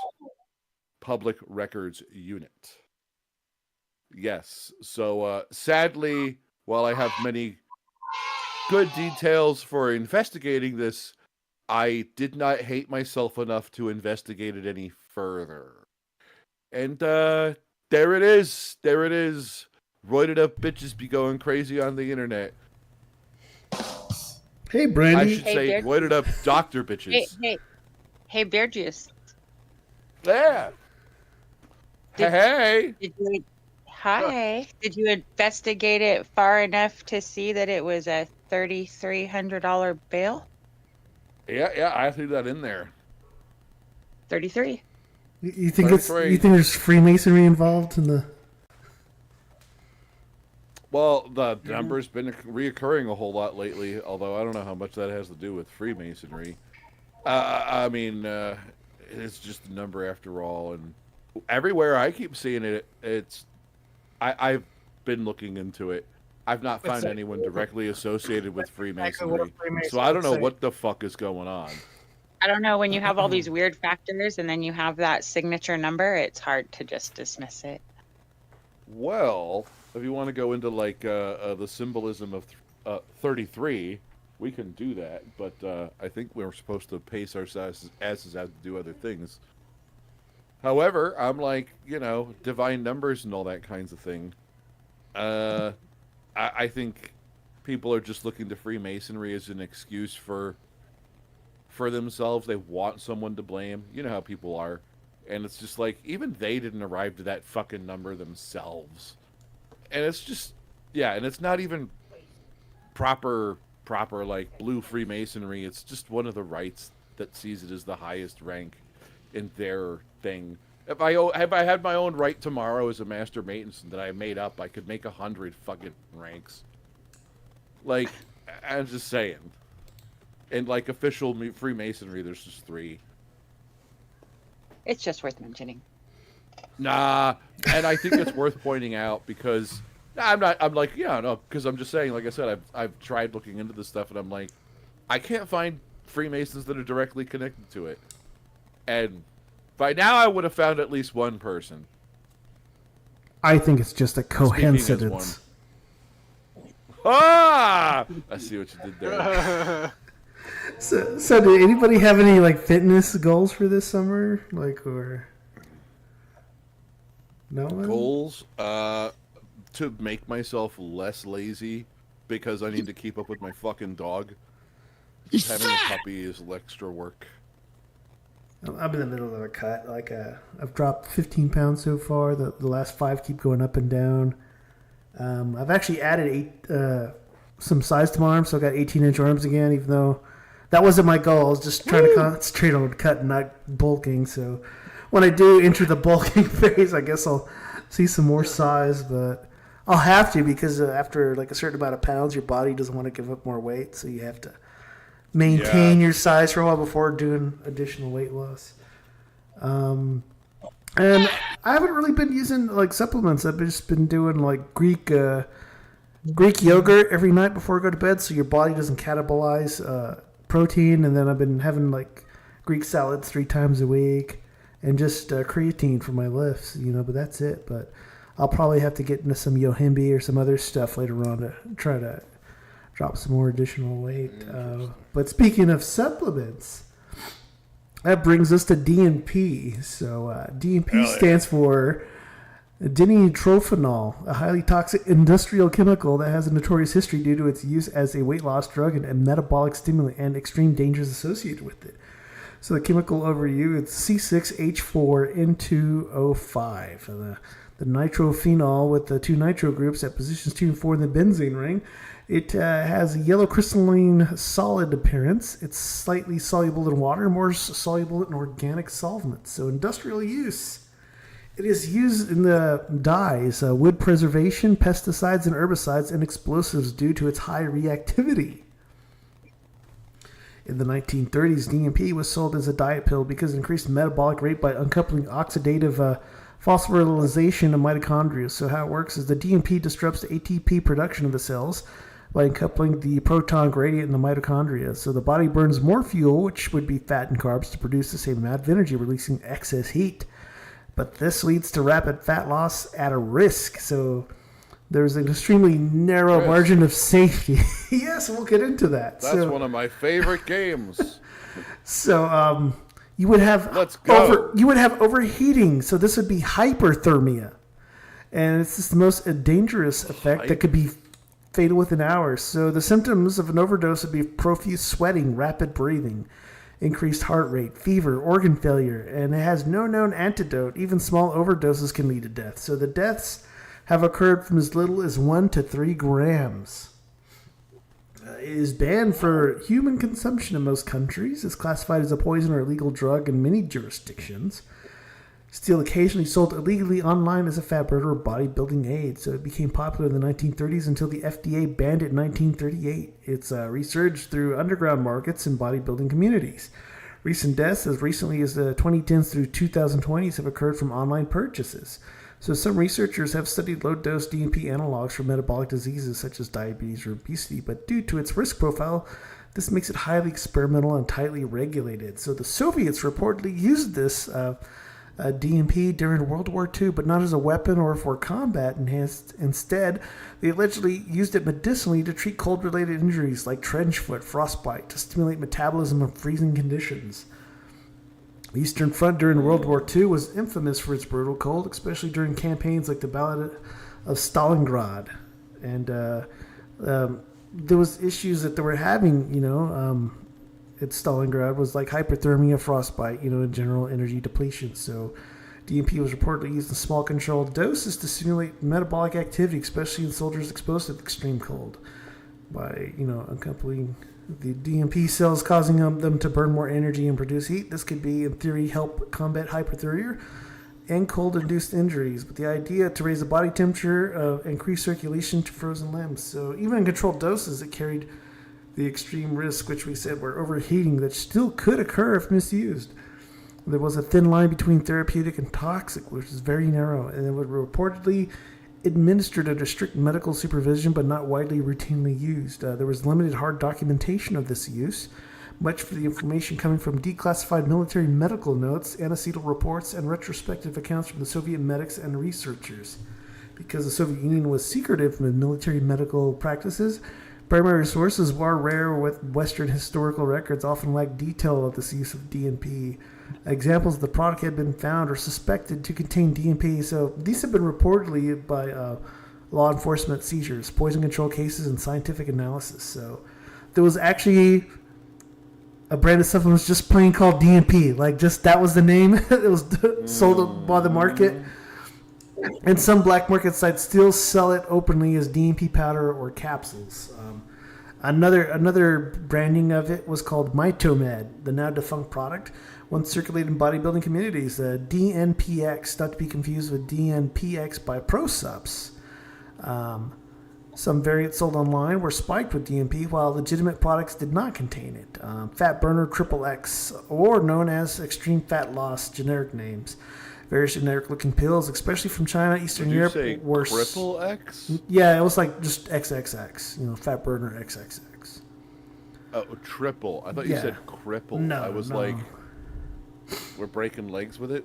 Public Records Unit. Yes. So sadly, while I have many good details for investigating this, I did not hate myself enough to investigate it any further. And there it is. Roided up bitches be going crazy on the internet. Hey, Brandy. I should say roided up doctor bitches. Hey, Bear Juice. Yeah. Hey. Hi. Did you investigate it far enough to see that it was a $3,300 bail? Yeah, I threw that in there. 33. You think there's Freemasonry involved in the? Well, the number's been reoccurring a whole lot lately, although I don't know how much that has to do with Freemasonry. I mean, it's just a number after all, and everywhere I keep seeing it, I've been looking into it. I've not found anyone directly associated with Freemasonry, so I don't know what the fuck is going on. I don't know, when you have all these weird factors and then you have that signature number, it's hard to just dismiss it. Well, if you want to go into like the symbolism of 33, we can do that, but I think we're supposed to pace our asses out to do other things. However, I'm like, divine numbers and all that kinds of thing. I think people are just looking to Freemasonry as an excuse for themselves. They want someone to blame. You know how people are. And it's just like, even they didn't arrive to that fucking number themselves. And it's just, yeah, and it's not even proper like blue Freemasonry. It's just one of the rites that sees it as the highest rank in their thing. If I had my own right tomorrow as a master Mason that I made up, I could make 100 fucking ranks. Like, I'm just saying. In like official Freemasonry, there's just 3. It's just worth mentioning. Nah, and I think it's worth pointing out because because I'm just saying, like I said, I've tried looking into this stuff and I'm like, I can't find Freemasons that are directly connected to it. And by now I would have found at least one person. I think it's just a coincidence. Ah! I see what you did there. So did anybody have any like fitness goals for this summer? Like, or no one? Goals? To make myself less lazy because I need to keep up with my fucking dog. Just having a puppy is extra work. I'm in the middle of a cut. Like, I've dropped 15 pounds so far. The last 5 keep going up and down. I've actually added some size to my arms, so I got 18-inch arms again, even though that wasn't my goal. I was just trying to concentrate on cutting, not bulking. So when I do enter the bulking phase, I guess I'll see some more size, but I'll have to because after like a certain amount of pounds, your body doesn't want to give up more weight, so you have to maintain your size for a while before doing additional weight loss. And I haven't really been using like supplements. I've just been doing like Greek yogurt every night before I go to bed, so your body doesn't catabolize protein. And then I've been having like Greek salads 3 times a week, and just creatine for my lifts. But that's it. But I'll probably have to get into some yohimbe or some other stuff later on to try to drop some more additional weight. But speaking of supplements, that brings us to DNP. So DNP stands for dinitrophenol, a highly toxic industrial chemical that has a notorious history due to its use as a weight loss drug and a metabolic stimulant and extreme dangers associated with it. So the chemical overview, it's C6H4N2O5. The nitrophenol with the 2 nitro groups at positions 2 and 4 in the benzene ring. It has a yellow crystalline solid appearance. It's slightly soluble in water, more soluble in organic solvents. So industrial use. It is used in the dyes, wood preservation, pesticides and herbicides, and explosives due to its high reactivity. In the 1930s, DNP was sold as a diet pill because it increased metabolic rate by uncoupling oxidative phosphorylation of mitochondria. So how it works is the DNP disrupts the ATP production of the cells by uncoupling the proton gradient in the mitochondria. So the body burns more fuel, which would be fat and carbs, to produce the same amount of energy, releasing excess heat. But this leads to rapid fat loss at a risk. So there's an extremely narrow margin of safety. Yes, we'll get into that. That's one of my favorite games. So you would have overheating. So this would be hyperthermia, and it's just the most dangerous effect that could be fatal within hours. So the symptoms of an overdose would be profuse sweating, rapid breathing, increased heart rate, fever, organ failure, and it has no known antidote. Even small overdoses can lead to death. So the deaths have occurred from as little as 1 to 3 grams. It is banned for human consumption in most countries. It's classified as a poison or illegal drug in many jurisdictions. Still occasionally sold illegally online as a fat burner or bodybuilding aid. So it became popular in the 1930s until the FDA banned it in 1938. It's resurged through underground markets and bodybuilding communities. Recent deaths, as recently as the 2010s through 2020s, have occurred from online purchases. So some researchers have studied low-dose DNP analogs for metabolic diseases such as diabetes or obesity, but due to its risk profile, this makes it highly experimental and tightly regulated. So the Soviets reportedly used this DNP during World War II, but not as a weapon or for combat. Instead, they allegedly used it medicinally to treat cold-related injuries like trench foot, frostbite, to stimulate metabolism in freezing conditions. The Eastern Front during World War II was infamous for its brutal cold, especially during campaigns like the Battle of Stalingrad. And there was issues that they were having, at Stalingrad was like hyperthermia, frostbite, and general energy depletion. So DNP was reportedly used in small controlled doses to simulate metabolic activity, especially in soldiers exposed to extreme cold, by, uncoupling the DNP cells, causing them to burn more energy and produce heat. This could be, in theory, help combat hypothermia and cold-induced injuries. But the idea to raise the body temperature, increase circulation to frozen limbs. So even in controlled doses, it carried the extreme risk, which we said were overheating, that still could occur if misused. There was a thin line between therapeutic and toxic, which is very narrow, and it would reportedly administered under strict medical supervision, but not widely routinely used. There was limited hard documentation of this use, much for the information coming from declassified military medical notes, antecedent reports, and retrospective accounts from the Soviet medics and researchers. Because the Soviet Union was secretive in military medical practices, primary sources were rare, with Western historical records often lacked detail of this use of DNP. Examples of the product had been found or suspected to contain DNP. So these have been reportedly by law enforcement seizures, poison control cases, and scientific analysis. So there was actually a brand of supplements just plain called DNP. Like, just that was the name. It was sold by the market. And some black market sites still sell it openly as DMP powder or capsules. Another branding of it was called Mitomed, the now defunct product, once circulated in bodybuilding communities. DNPX, not to be confused with DNPX by ProSups. Some variants sold online were spiked with DMP, while legitimate products did not contain it. Fat Burner Triple X, or known as Extreme Fat Loss, generic names. Various generic-looking pills, especially from China, Eastern Europe, say were Triple X. Yeah, it was like just XXX. Fat Burner XXX. Oh, triple. I thought you said cripple. No, I was like, we're breaking legs with it.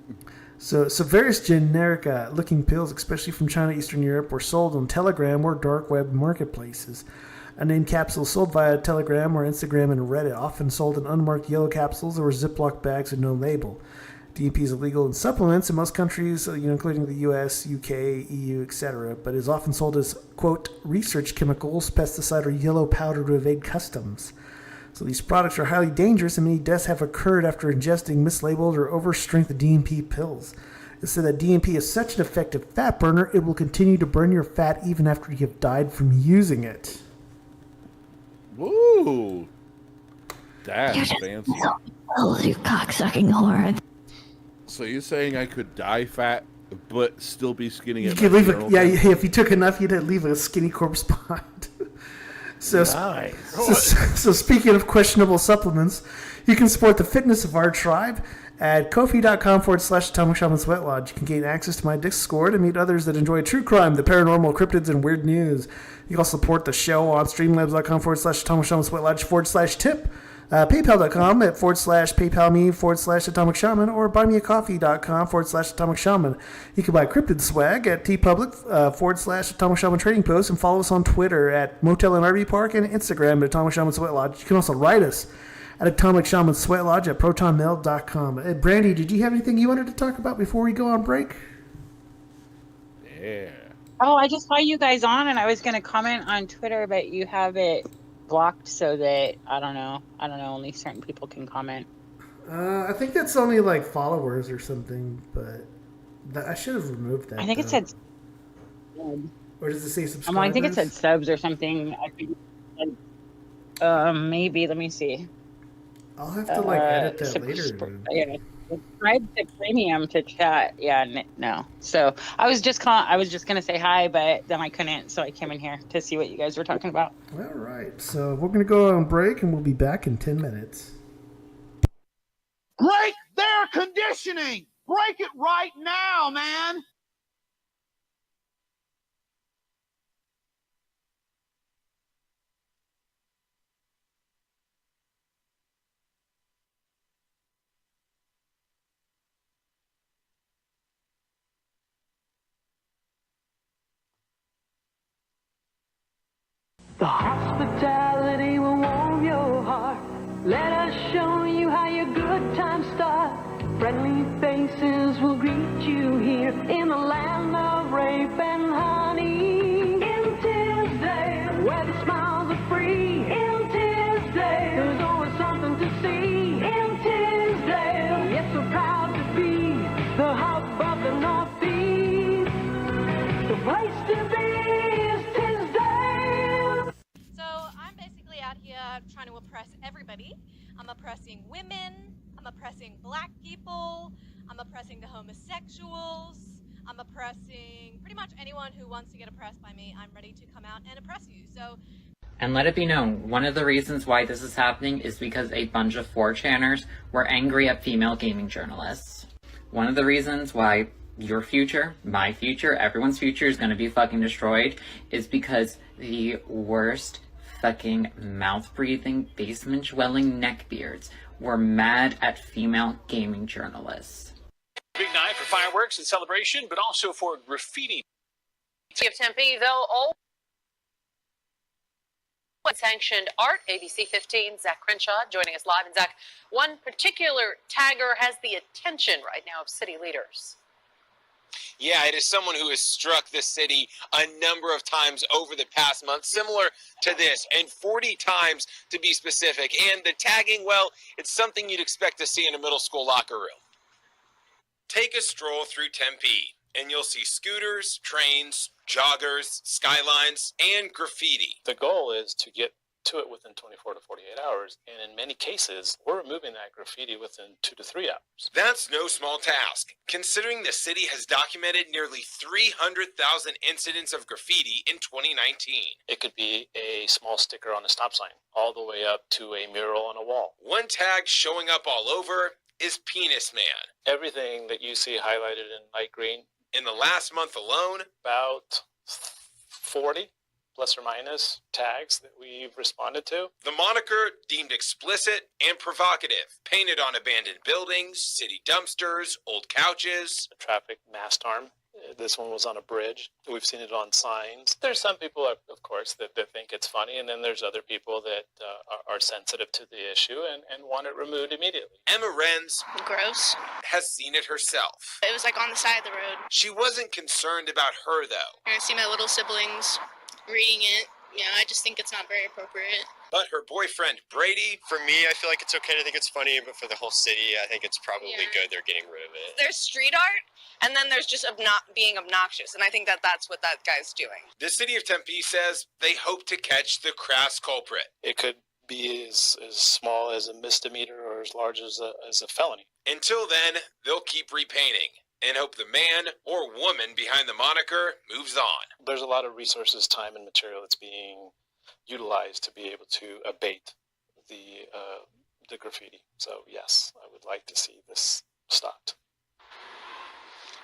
So various generic looking pills, especially from China, Eastern Europe, were sold on Telegram or dark web marketplaces. Unnamed capsules sold via Telegram or Instagram and Reddit, often sold in unmarked yellow capsules or Ziploc bags with no label. DMP is illegal in supplements in most countries, including the US, UK, EU, etc., but is often sold as, quote, research chemicals, pesticide, or yellow powder to evade customs. So these products are highly dangerous, and many deaths have occurred after ingesting mislabeled or overstrength DMP pills. It's said that DMP is such an effective fat burner, it will continue to burn your fat even after you have died from using it. Woo! That's fancy. Oh, you cocksucking whore. So you're saying I could die fat, but still be skinny? You could leave if you took enough, you'd leave a skinny corpse behind. So speaking of questionable supplements, you can support the fitness of our tribe at Ko-fi.com/AtomicShamanSweatlodge. You can gain access to my Discord and meet others that enjoy true crime, the paranormal, cryptids, and weird news. You can also support the show on streamlabs.com/AtomicShamanSweatlodge/tip. PayPal.com at /PayPalMe/AtomicShaman or BuyMeACoffee.com/AtomicShaman. You can buy cryptid swag at TeePublic /AtomicShaman Trading Post and follow us on Twitter at Motel and RV Park and Instagram at AtomicShamanSweatlodge. You can also write us at AtomicShamanSweatlodge at ProtonMail.com. Brandy, did you have anything you wanted to talk about before we go on break? Yeah. Oh, I just saw you guys on, and I was going to comment on Twitter, but you have it blocked so that I don't know, only certain people can comment. I think that's only like followers or something, but I should have removed that. I think it said, or does it say subscribers? I think it said subs or something. I think maybe. Let me see. I'll have to edit that later. Yeah, subscribe to premium to chat. Yeah, no. So I was just gonna say hi, but then I couldn't, so I came in here to see what you guys were talking about. All right, so we're gonna go on break, and we'll be back in 10 minutes. Break their conditioning! Break it right now, man! The hospitality will warm your heart. Let us show you how your good times start. Friendly faces will greet you here in the land of rape and honey. In Tisdale, where the smiles are free. In Tisdale, there's always something to see. In Tisdale, yes, so proud to be the hub of the Northeast. The place to be is Tisdale. So I'm basically out here trying to oppress everybody. I'm oppressing women, I'm oppressing black people, I'm oppressing the homosexuals, I'm oppressing pretty much anyone who wants to get oppressed by me. I'm ready to come out and oppress you. So, and let it be known, one of the reasons why this is happening is because a bunch of 4chaners were angry at female gaming journalists. One of the reasons why your future, my future, everyone's future is going to be fucking destroyed is because the worst fucking mouth-breathing, basement-dwelling neckbeards were mad at female gaming journalists. Big night for fireworks and celebration, but also for graffiti. Of Tempe, though, all sanctioned art. ABC 15, Zach Crenshaw joining us live. And Zach, one particular tagger has the attention right now of city leaders. Yeah, it is someone who has struck the city a number of times over the past month, similar to this, and 40 times to be specific. And the tagging, well, it's something you'd expect to see in a middle school locker room. Take a stroll through Tempe. and you'll see scooters, trains, joggers, skylines, and graffiti. The goal is to get to it within 24 to 48 hours, and in many cases, we're removing that graffiti within 2 to 3 hours. That's no small task, considering the city has documented nearly 300,000 incidents of graffiti in 2019. It could be a small sticker on a stop sign, all the way up to a mural on a wall. One tag showing up all over is Penis Man. Everything that you see highlighted in light green. In the last month alone, about 40 plus or minus tags that we've responded to. The moniker deemed explicit and provocative, painted on abandoned buildings, city dumpsters, old couches. A traffic mast arm. This one was on a bridge. We've seen it on signs. There's some people, of course, that think it's funny, and then there's other people that are sensitive to the issue and want it removed immediately. Emma Renz Gross. has seen it herself. It was like on the side of the road. She wasn't concerned about her, though. I see my little siblings reading it. Yeah, I just think it's not very appropriate. But her boyfriend, Brady... For me, I feel like it's okay to think it's funny, but for the whole city, I think it's probably good they're getting rid of it. There's street art, and then there's just being obnoxious, and I think that's what that guy's doing. The city of Tempe says they hope to catch the crass culprit. It could be as small as a misdemeanor or as large as a felony. Until then, they'll keep repainting and hope the man or woman behind the moniker moves on. There's a lot of resources, time, and material that's being utilized to be able to abate the graffiti. So yes, I would like to see this stopped.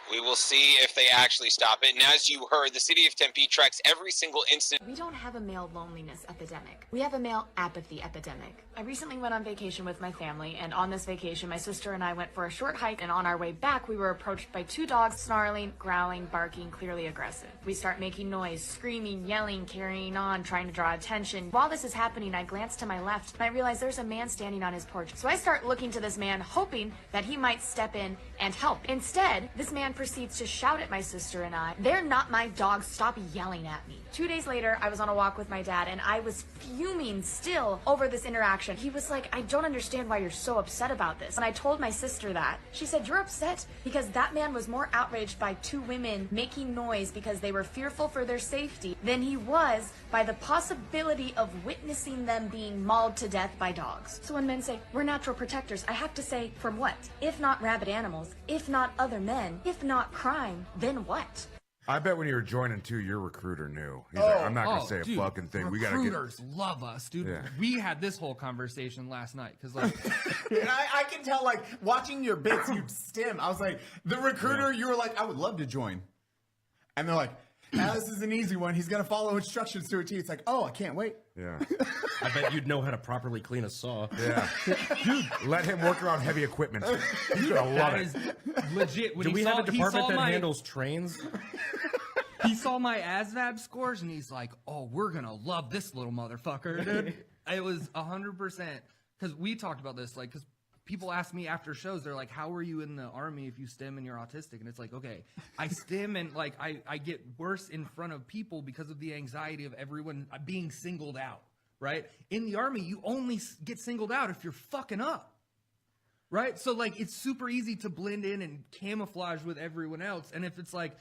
We will see if they actually stop it. And as you heard, the city of Tempe tracks every single incident. We don't have a male loneliness epidemic. We have a male apathy epidemic. I recently went on vacation with my family, and on this vacation, my sister and I went for a short hike, and on our way back, we were approached by 2 dogs snarling, growling, barking, clearly aggressive. We start making noise, screaming, yelling, carrying on, trying to draw attention. While this is happening, I glance to my left, and I realize there's a man standing on his porch. So I start looking to this man, hoping that he might step in and help. Instead, this man proceeds to shout at my sister and I, "They're not my dogs, stop yelling at me." 2 days later, I was on a walk with my dad, and I was fuming still over this interaction. He was like, "I don't understand why you're so upset about this." And I told my sister that. She said, "You're upset because that man was more outraged by 2 women making noise because they were fearful for their safety than he was by the possibility of witnessing them being mauled to death by dogs." So when men say, "We're natural protectors," I have to say, from what? If not rabid animals, if not other men, if not crime, then what? I bet when you were joining too, your recruiter knew. He's like, I'm not gonna say a dude, fucking thing. We gotta get. Recruiters love us, dude. Yeah. We had this whole conversation last night because, like, And I can tell, like, watching your bits, you stim. I was like, the recruiter, you were like, I would love to join. And they're like, now this is an easy one. He's going to follow instructions to a T. It's like, oh, I can't wait. Yeah. I bet you'd know how to properly clean a saw. Yeah. Dude, let him work around heavy equipment. He's gonna love that it. is legit. When Do he we saw, have a he department saw that my, handles trains? He saw my ASVAB scores and he's like, "Oh, we're gonna love this little motherfucker, dude." It was 100% because we talked about this, like, because people ask me after shows, they're like, "How are you in the army if you stim and you're autistic?" And it's like, okay, I stim and like I get worse in front of people because of the anxiety of everyone being singled out, right? In the army, you only get singled out if you're fucking up, right? So like it's super easy to blend in and camouflage with everyone else, and if it's like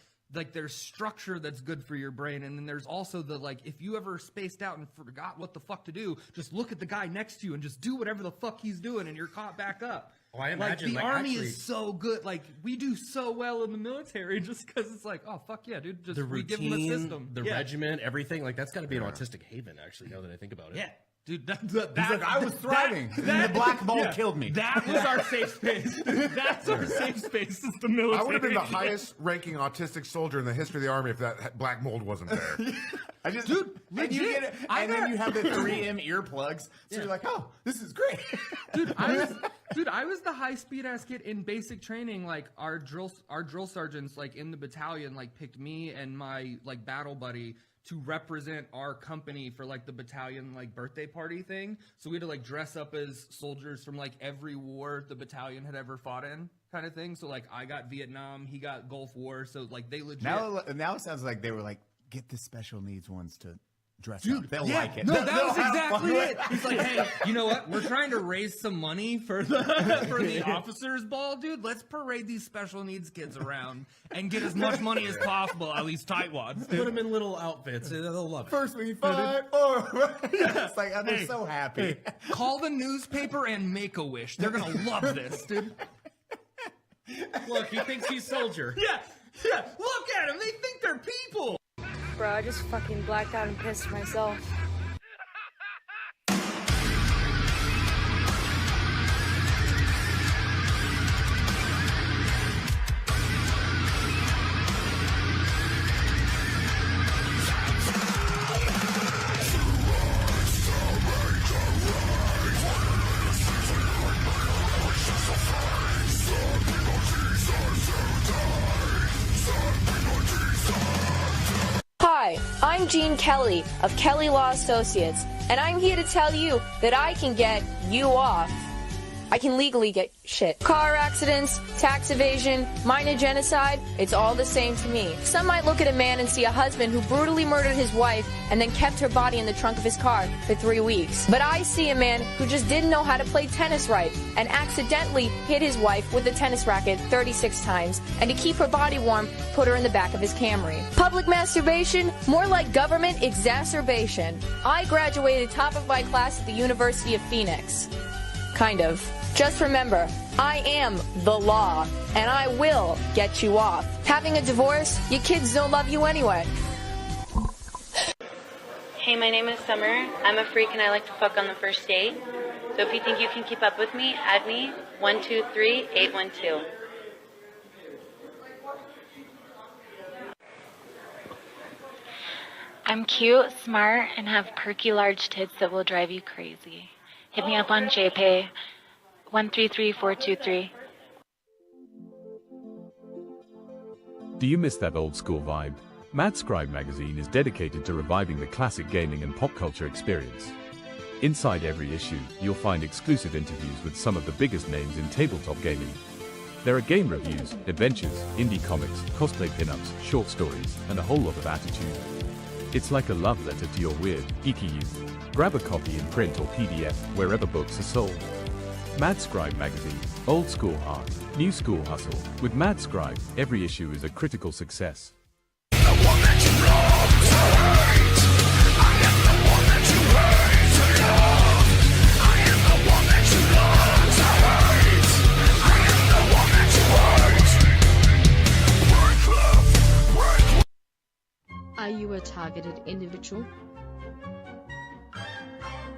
there's structure that's good for your brain, and then there's also the, like, if you ever spaced out and forgot what the fuck to do, just look at the guy next to you and just do whatever the fuck he's doing and you're caught back up. Oh, I Like, imagine, the like, army actually- is so good. Like, we do so well in the military just because it's like, oh, fuck yeah, dude. Just The we give them a routine, system. the Yeah. regiment, everything. Like, that's got to be an autistic haven, actually, now that I think about it. Yeah. Dude, He's like, I was thriving, and the black mold killed me. That was our safe space. That's our safe space is the military. I would have been the highest ranking autistic soldier in the history of the army if that black mold wasn't there. I just, dude, and you get it, and then you have the 3M earplugs, so you're like, oh, this is great. Dude, I was the high speed ass kid in basic training. Like our drill sergeants, like in the battalion, like picked me and my like battle buddy to represent our company for like the battalion like birthday party thing. So we had to like dress up as soldiers from like every war the battalion had ever fought in, kind of thing. So like I got Vietnam, he got Gulf War. So like they legit. Now it sounds like they were like, get the special needs ones to dress Dude, up. They'll yeah, like it. No, They'll that was have exactly fun. it. He's like, hey, you know what? We're trying to raise some money for the officers' ball, dude. Let's parade these special needs kids around and get as much money as possible at these tightwads. Put them in little outfits. They'll love it. First we fight, or it's like they're so happy. Hey, call the newspaper and make a wish. They're gonna love this, dude. Look, he thinks he's soldier. Yeah, look at them. They think they're people. Bro, I just fucking blacked out and pissed myself. Hi, I'm Gene Kelly of Kelly Law Associates, and I'm here to tell you that I can get you off. I can legally get shit. Car accidents, tax evasion, minor genocide, it's all the same to me. Some might look at a man and see a husband who brutally murdered his wife and then kept her body in the trunk of his car for 3 weeks. But I see a man who just didn't know how to play tennis right and accidentally hit his wife with a tennis racket 36 times, and to keep her body warm, put her in the back of his Camry. Public masturbation? More like government exacerbation. I graduated top of my class at the University of Phoenix. Kind of. Just remember, I am the law, and I will get you off. Having a divorce, your kids don't love you anyway. Hey, my name is Summer. I'm a freak and I like to fuck on the first date. So if you think you can keep up with me, add me 123812. I'm cute, smart, and have perky large tits that will drive you crazy. Hit me up on JPay 133423. Do you miss that old school vibe? Mad Scribe magazine is dedicated to reviving the classic gaming and pop culture experience. Inside every issue, you'll find exclusive interviews with some of the biggest names in tabletop gaming. There are game reviews, adventures, indie comics, cosplay pinups, short stories, and a whole lot of attitude. It's like a love letter to your weird, geeky youth. Grab a copy in print or PDF wherever books are sold. Mad Scribe magazine, old school heart, new school hustle. With Mad Scribe, every issue is a critical success. Are you a targeted individual?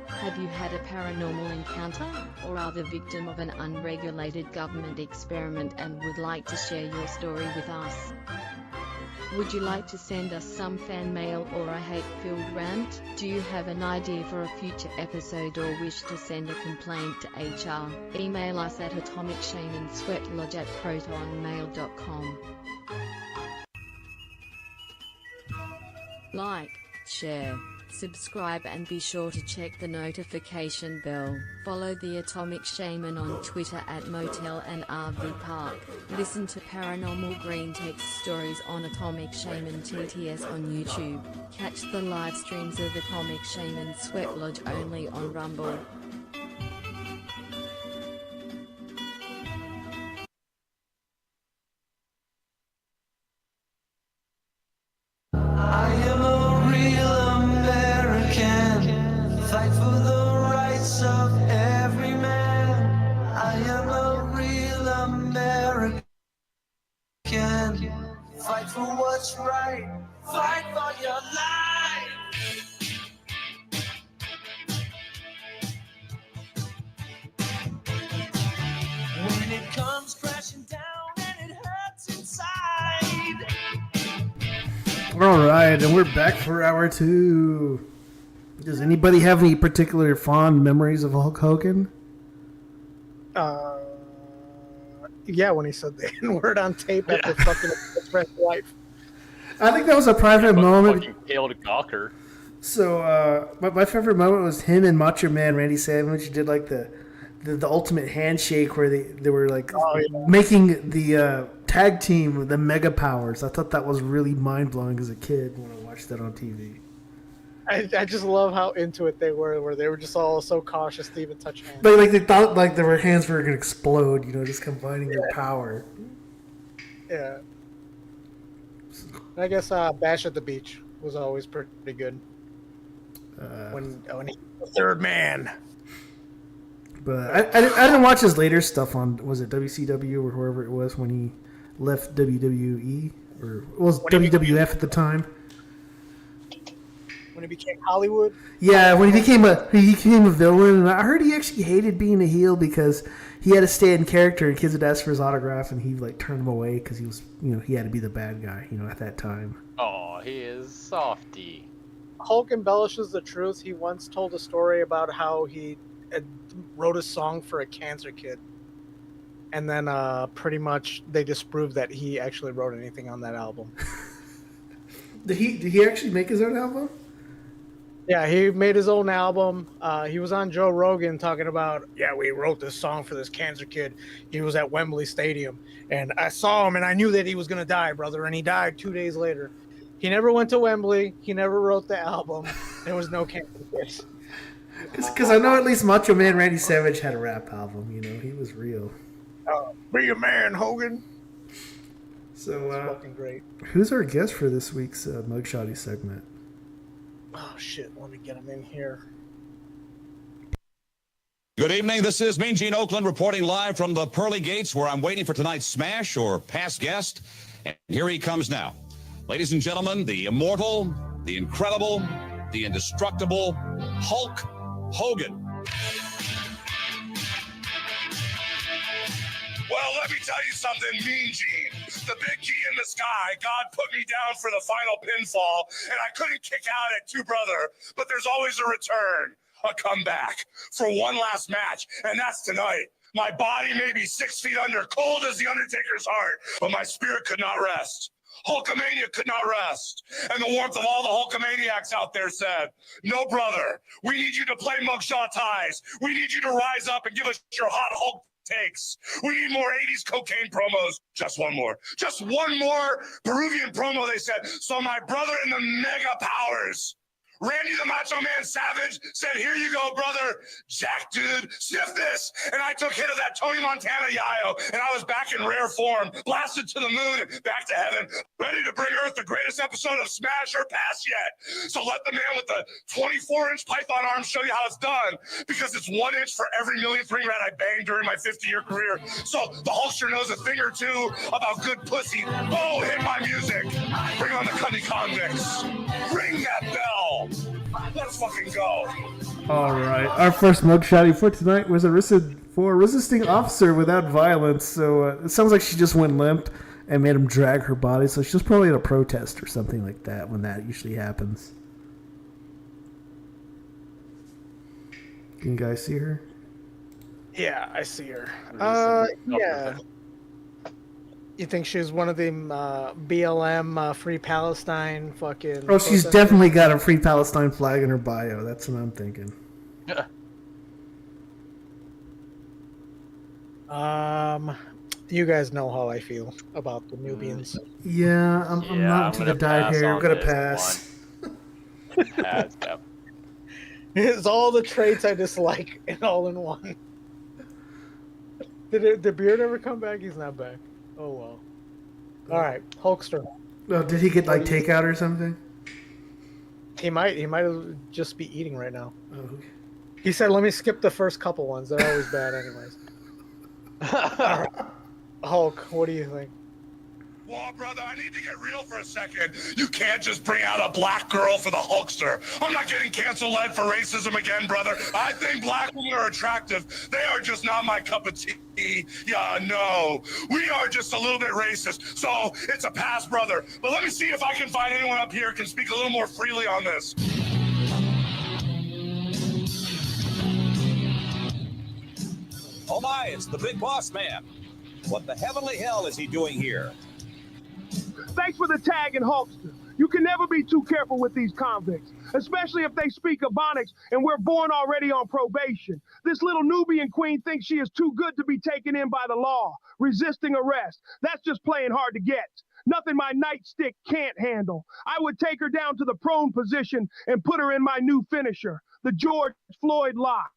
Have you had a paranormal encounter, or are the victim of an unregulated government experiment and would like to share your story with us? Would you like to send us some fan mail or a hate-filled rant? Do you have an idea for a future episode or wish to send a complaint to HR? Email us at AtomicShamanSweatlodge@protonmail.com. Like, share, subscribe, and be sure to check the notification bell. Follow the Atomic Shaman on Twitter at Motel and RV Park. Listen to Paranormal Green Text Stories on Atomic Shaman TTS on YouTube. Catch the live streams of Atomic Shaman Sweat Lodge only on Rumble. I am a real American, fight for the rights of every man. I am a real American, fight for what's right, fight for your life. When it comes crashing down and it hurts inside. All right, and we're back for hour 2. Does anybody have any particular fond memories of Hulk Hogan? Yeah, when he said the N-word on tape after fucking his friend's wife. I think that was a private moment. Fucking killed Gawker. So, my favorite moment was him and Macho Man Randy Savage did like the ultimate handshake where they were like making the tag team the Mega Powers. I thought that was really mind blowing as a kid when I watched that on TV. I just love how into it they were, where they were just all so cautious to even touch hands. Like they thought like their hands were gonna explode, just combining their power. Yeah. I guess Bash at the Beach was always pretty good. When he was the third man. But I didn't watch his later stuff on, was it WCW or whoever it was when he left WWE? Or it was WWF at the time. When he became Hollywood? Yeah, when he became a villain. And I heard he actually hated being a heel because he had to stay in character and kids would ask for his autograph and he turned them away because he was, he had to be the bad guy, at that time. Oh, he is softy. Hulk embellishes the truth. He once told a story about how he wrote a song for a cancer kid. And then pretty much they disproved that he actually wrote anything on that album. Did he actually make his own album? Yeah, he made his own album. He was on Joe Rogan talking about, we wrote this song for this cancer kid. He was at Wembley Stadium. And I saw him and I knew that he was going to die, brother. And he died 2 days later. He never went to Wembley. He never wrote the album. There was no cancer kid. Because I know at least Macho Man Randy Savage had a rap album. He was real. Be a man, Hogan. So, fucking great. Who's our guest for this week's Mugshotty segment? Oh, shit. Let me get him in here. Good evening. This is Mean Gene Oakland reporting live from the Pearly Gates where I'm waiting for tonight's smash or past guest. And here he comes now. Ladies and gentlemen, the immortal, the incredible, the indestructible Hulk Hogan. Well, let me tell you something, Mean Gene. The big key in the sky, God put me down for the final pinfall, and I couldn't kick out at Two Brother, but there's always a return, a comeback for one last match, and that's tonight. My body may be 6 feet under, cold as the Undertaker's heart, but my spirit could not rest. Hulkamania could not rest. And the warmth of all the Hulkamaniacs out there said, no, brother, we need you to play mugshot ties. We need you to rise up and give us your hot Hulk takes. We need more 80s cocaine promos. Just one more. Just one more Peruvian promo, they said. So my brother in the mega powers, Randy the Macho Man Savage, said, here you go, brother. Jack, dude, sniff this. And I took hit of that Tony Montana yayo, and I was back in rare form, blasted to the moon and back to heaven, ready to bring Earth the greatest episode of Smash or Pass yet. So let the man with the 24-inch python arm show you how it's done, because it's 1 inch for every millionth ring rat I banged during my 50-year career. So the Hulkster knows a thing or two about good pussy. Oh, hit my music. Bring on the cunny convicts. Ring that bell. Let's fucking go. All right. Our first mugshotty for tonight was arrested for resisting officer without violence. So it sounds like she just went limp and made him drag her body. So she was probably at a protest or something like that when that usually happens. Can you guys see her? Yeah, I see her. Yeah. You think she's one of them BLM, Free Palestine fucking... Oh, she's definitely got a Free Palestine flag in her bio. That's what I'm thinking. You guys know how I feel about the Nubians. Yeah, I'm not into the dyed hair. I'm going to pass. It's all the traits I dislike and all in one. Did the beard ever come back? He's not back. Oh, well. All right, Hulkster. Oh, did he get takeout or something? He might just be eating right now. Oh, okay. He said, let me skip the first couple ones. They're always bad anyways. All right. Hulk, what do you think? Well, brother, I need to get real for a second. You can't just bring out a black girl for the Hulkster. I'm not getting canceled for racism again, brother. I think black women are attractive. They are just not my cup of tea. Yeah, no. We are just a little bit racist. So it's a pass, brother. But let me see if I can find anyone up here who can speak a little more freely on this. Oh my, it's the big boss man. What the heavenly hell is he doing here? Thanks for the tag and Hulkster. You can never be too careful with these convicts, especially if they speak Ebonics and we're born already on probation. This little Nubian queen thinks she is too good to be taken in by the law, resisting arrest. That's just playing hard to get. Nothing my nightstick can't handle. I would take her down to the prone position and put her in my new finisher, the George Floyd lock.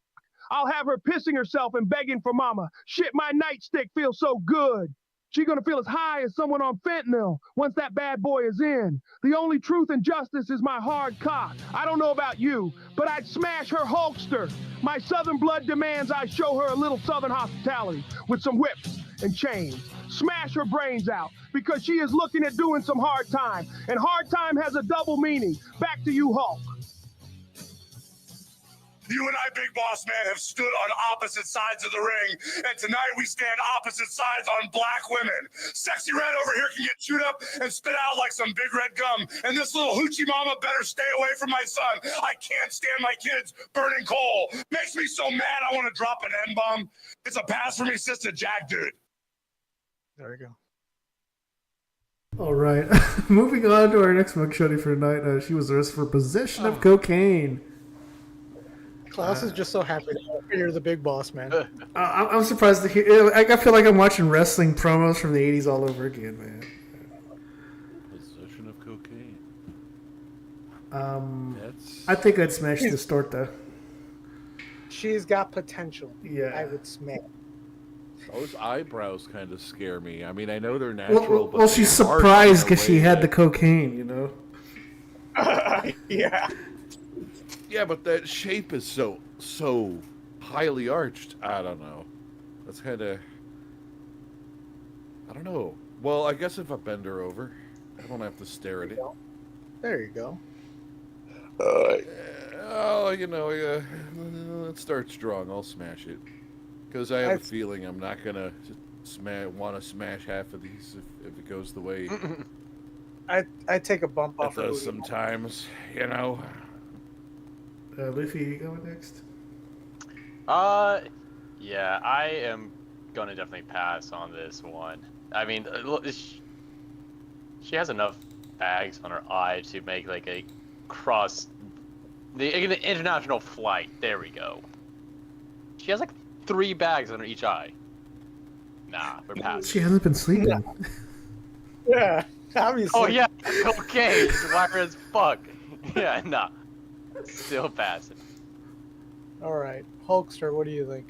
I'll have her pissing herself and begging for mama. Shit, my nightstick feels so good. She's gonna feel as high as someone on fentanyl once that bad boy is in. The only truth and justice is my hard cock. I don't know about you, but I'd smash her Hulkster. My southern blood demands I show her a little southern hospitality with some whips and chains. Smash her brains out because she is looking at doing some hard time. And hard time has a double meaning. Back to you, Hulk. You and I, Big Boss Man, have stood on opposite sides of the ring, and tonight we stand opposite sides on black women. Sexy Red over here can get chewed up and spit out like some big red gum, and this little hoochie mama better stay away from my son. I can't stand my kids burning coal. Makes me so mad I want to drop an N-bomb. It's a pass for me, Sister Jack, dude. There you go. All right. Moving on to our next mugshotty for tonight. She was arrested for possession of cocaine. Klaus is just so happy to hear the Big Boss Man. I'm surprised to hear. I feel like I'm watching wrestling promos from the 80s all over again, man. Possession of cocaine. I think I'd smash this torta. She's got potential. Yeah. I would smash. Those eyebrows kind of scare me. I mean, I know they're natural. Well, she's surprised because she had the cocaine, you know? Yeah. Yeah, but that shape is so highly arched. I don't know. That's kind of... I don't know. Well, I guess if I bend her over, I don't have to stare at it. There you go. Let's start strong. I'll smash it. Because I have a feeling I'm not going to want to smash half of these if it goes the way I take a bump off it does sometimes, you know. Luffy, you going next? Yeah, I am gonna definitely pass on this one. I mean, she has enough bags on her eye to make like a an international flight. There we go. She has like 3 bags under each eye. Nah, we're passing. She hasn't been sleeping. Yeah, obviously. Oh yeah, okay. She's whacker as fuck. Yeah, nah. Still passing. All right, Hulkster, what do you think?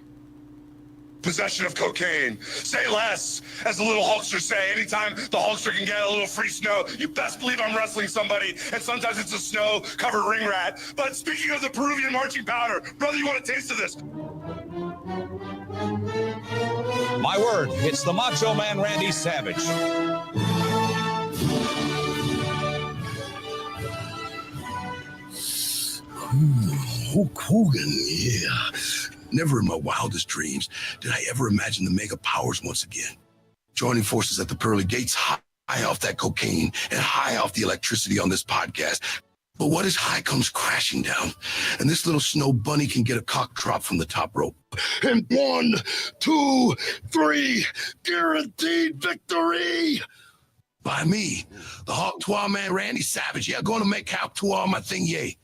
Possession of cocaine. Say less, as the little Hulkster say. Anytime the Hulkster can get a little free snow, you best believe I'm wrestling somebody, and sometimes it's a snow-covered ring rat. But speaking of the Peruvian marching powder, brother, you want a taste of this? My word, it's the Macho Man Randy Savage. Hulk Hogan, yeah. Never in my wildest dreams did I ever imagine the mega powers once again. Joining forces at the pearly gates, high off that cocaine and high off the electricity on this podcast. But what is high comes crashing down, and this little snow bunny can get a cock drop from the top rope. And 1, 2, 3, guaranteed victory! By me, the Hawk Twa Man Randy Savage, yeah, going to make Hawk Twa my thing, yay.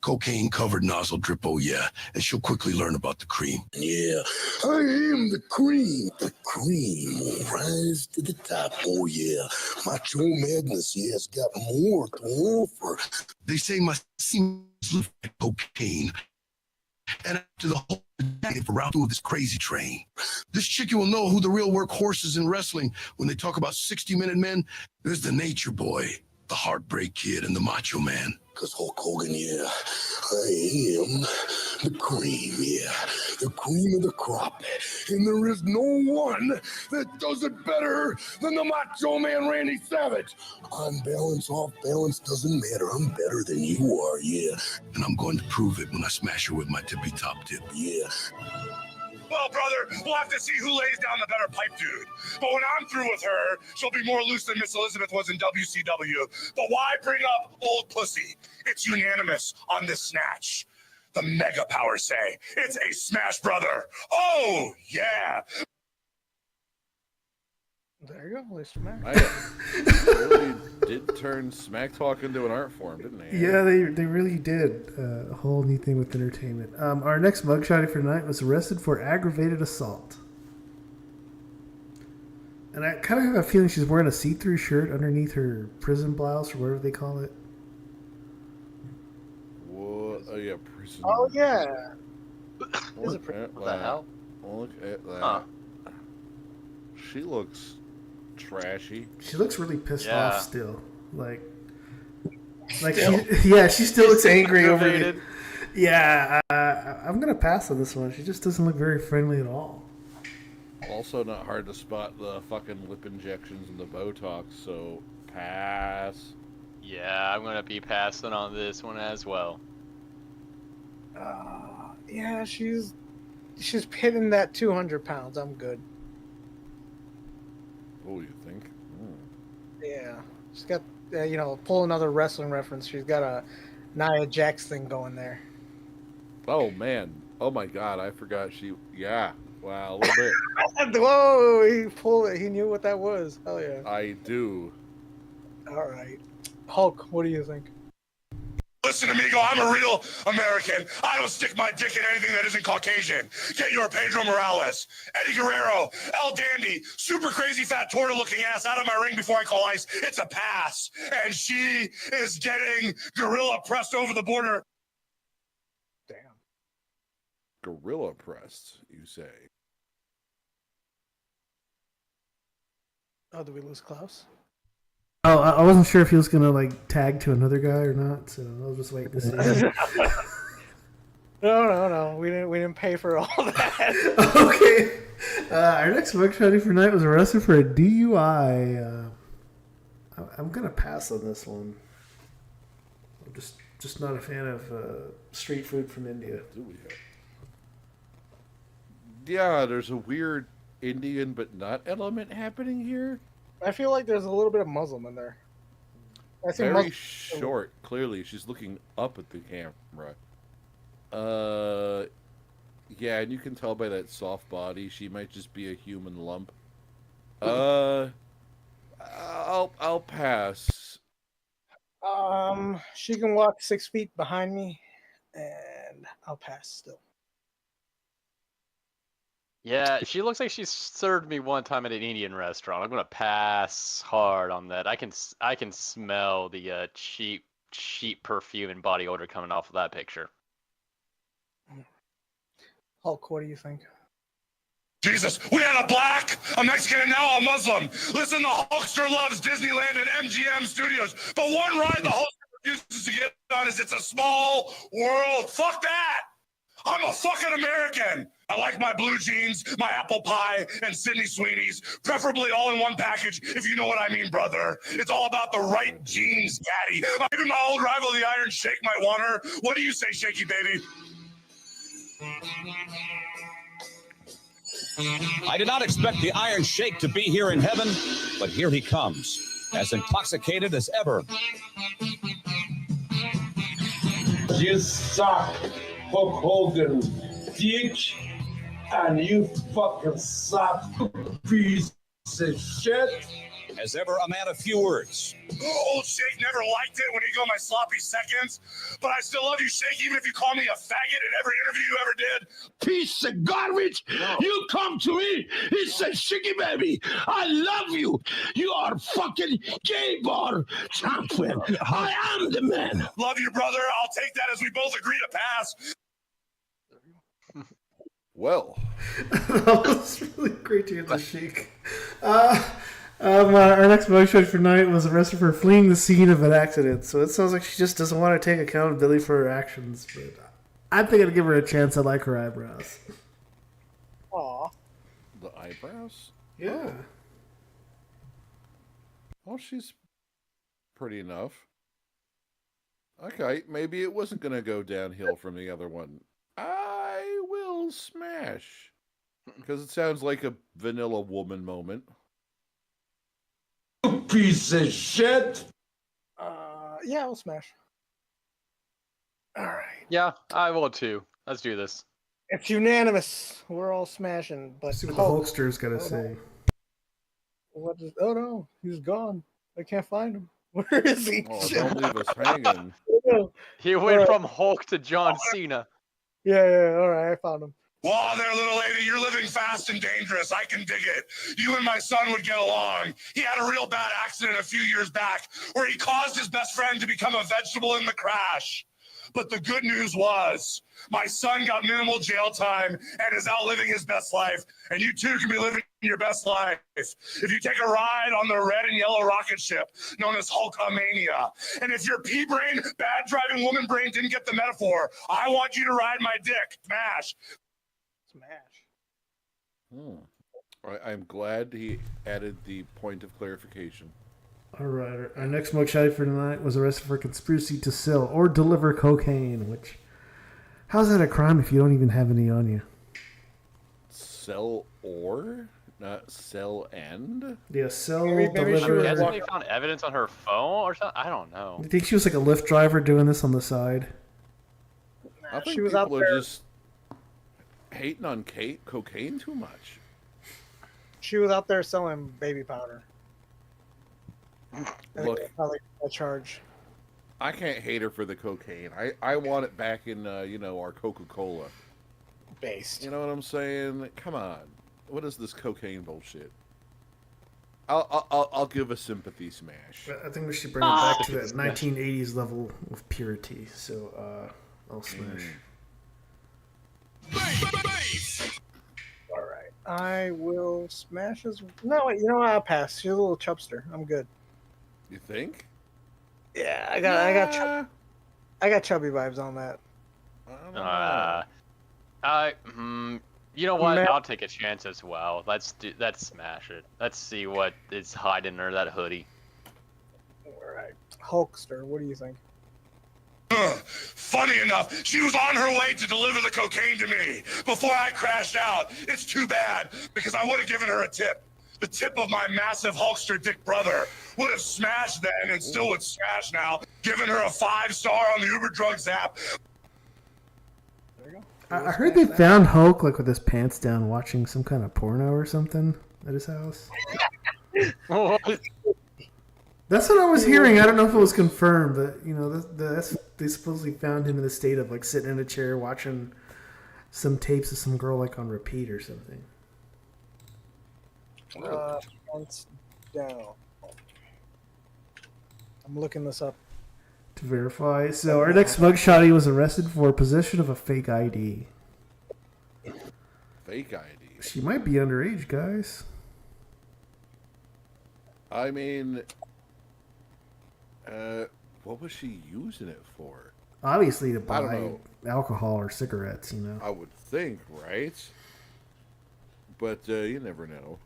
Cocaine covered nozzle drip, oh yeah, and she'll quickly learn about the cream. Yeah, I am the cream. The cream will rise to the top, oh yeah. Macho Madness, yeah, has got more to offer. They say my seams look like cocaine. And after the whole day, for round 2 of this crazy train, this chicken will know who the real workhorse is in wrestling when they talk about 60-minute men. There's the Nature Boy, the Heartbreak Kid, and the Macho Man. Because Hulk Hogan, yeah, I am the cream, yeah, the cream of the crop. And there is no one that does it better than the Macho Man Randy Savage. On balance, off balance, doesn't matter. I'm better than you are, yeah. And I'm going to prove it when I smash her with my tippy top tip, yeah. Well, brother, we'll have to see who lays down the better pipe dude. But when I'm through with her, she'll be more loose than Miss Elizabeth was in WCW. But why bring up old pussy? It's unanimous on this snatch. The mega powers say it's a smash, brother. Oh, yeah. There you go, Mr. Mac. I really did turn smack talk into an art form, didn't they? Yeah, they really did. A whole new thing with entertainment. Our next mugshotty for tonight was arrested for aggravated assault. And I kind of have a feeling she's wearing a see-through shirt underneath her prison blouse or whatever they call it. What? Oh yeah, prison. Oh yeah. Look at What the hell? Look at that. Huh. She looks trashy. She looks really pissed Yeah. off still. Like she still looks angry over it. aggravated. Yeah, I'm gonna pass on this one. She just doesn't look very friendly at all. Also, not hard to spot the fucking lip injections and the Botox, so pass. Yeah, I'm gonna be passing on this one as well. Yeah, she's hitting that 200 pounds. I'm good. Oh, you think? Yeah, she's got pull another wrestling reference. She's got a Nia Jax thing going there. Oh man. Oh my god, I forgot she. Yeah. Wow, a little bit. Whoa, he pulled it. He knew what that was. Hell yeah. I do. All right. Hulk, what do you think? Listen, amigo, I'm a real American. I don't stick my dick in anything that isn't Caucasian. Get your Pedro Morales, Eddie Guerrero, El Dandy, super crazy fat torta-looking ass out of my ring before I call ice. It's a pass. And she is getting gorilla pressed over the border. Gorilla pressed, you say? Oh, did we lose Klaus? Oh, I wasn't sure if he was gonna like tag to another guy or not, so I was just waiting to see. No. We didn't pay for all that. Okay. Our next mugshot for night was arrested for a DUI. I'm gonna pass on this one. I'm just not a fan of street food from India. Yeah, there's a weird Indian but not element happening here. I feel like there's a little bit of Muslim in there. I think Very short, clearly. She's looking up at the camera. Yeah, and you can tell by that soft body she might just be a human lump. I'll pass. She can walk 6 feet behind me, and I'll pass still. Yeah, she looks like she served me one time at an Indian restaurant. I'm gonna pass hard on that. I can smell the cheap perfume and body odor coming off of that picture. Hulk, what do you think? Jesus, we had a black, a Mexican, and now a Muslim. Listen, the Hulkster loves Disneyland and MGM Studios, but one ride the Hulkster refuses to get on is It's a Small World. Fuck that! I'm a fucking American. I like my blue jeans, my apple pie, and Sydney Sweeney's, preferably all in one package, if you know what I mean, brother. It's all about the right jeans, daddy. Even my old rival, the Iron Shake, might want her. What do you say, Shaky baby? I did not expect the Iron Shake to be here in heaven, but here he comes, as intoxicated as ever. You suck, Hulk Hogan, dick, and you fucking suck, piece of shit. As ever, a man of few words. Old Shake never liked it when he go my sloppy seconds, but I still love you, Shake, even if you call me a faggot in every interview you ever did. Piece of garbage! No. You come to me, he said, Shiggy baby, I love you. You are fucking gay bar champion. I am the man. Love you, brother. I'll take that as we both agree to pass. Well. That was really great to hear the Shake. Our next motion for night was arrested for fleeing the scene of an accident. So it sounds like she just doesn't want to take accountability for her actions. But I think I'd give her a chance. I like her eyebrows. Aw. The eyebrows? Yeah. Oh, she's pretty enough. Okay, maybe it wasn't going to go downhill from the other one. I will smash. Because it sounds like a vanilla woman moment. Piece of shit. Yeah, I'll smash. All right. Yeah, I will too. Let's do this. It's unanimous. We're all smashing. But See what the Hulkster's got to say. Oh no, he's gone. I can't find him. Where is he? Oh, don't leave us hanging. He went from Hulk to John Cena. Yeah, all right, I found him. Whoa there, little lady, you're living fast and dangerous. I can dig it. You and my son would get along. He had a real bad accident a few years back where he caused his best friend to become a vegetable in the crash. But the good news was my son got minimal jail time and is out living his best life. And you too can be living your best life. If you take a ride on the red and yellow rocket ship known as Hulkamania, and if your pea brain, bad driving woman brain didn't get the metaphor, I want you to ride my dick. Smash. I'm glad he added the point of clarification. All right. Our next mugshot for tonight was arrested for conspiracy to sell or deliver cocaine, which... How's that a crime if you don't even have any on you? Sell or? Not sell and? Yeah, sell, Deliver. deliver... They found evidence on her phone or something? I don't know. You think she was like a Lyft driver doing this on the side? I think she was people out there. are just hating on cocaine too much. She was out there selling baby powder. Look, I charge. I can't hate her for the cocaine. I want it back in, our Coca-Cola. Based. You know what I'm saying? Come on. What is this cocaine bullshit? I'll give a sympathy smash. I think we should bring it back to that 1980s level of purity. So, I'll smash. All right. I will smash as... No, you know what? I'll pass. She's a little chubster. I'm good. You think? Yeah, I got chubby vibes on that. You know what? Man. I'll take a chance as well. Let's smash it. Let's see what is hiding under that hoodie. All right. Hulkster, what do you think? Funny enough, she was on her way to deliver the cocaine to me before I crashed out. It's too bad, because I would have given her a tip. The tip of my massive Hulkster dick brother would have smashed then and still would smash now, giving her a 5-star on the Uber Drugs app. There you go. I heard they found Hulk like with his pants down watching some kind of porno or something at his house. That's what I was hearing. I don't know if it was confirmed, but they supposedly found him in the state of like sitting in a chair watching some tapes of some girl like on repeat or something. Once down. I'm looking this up. To verify. So our next mugshot, he was arrested for possession of a fake ID. Fake ID? She might be underage, guys. I mean, what was she using it for? Obviously to I don't buy know. alcohol or cigarettes, I would think, right? But you never know.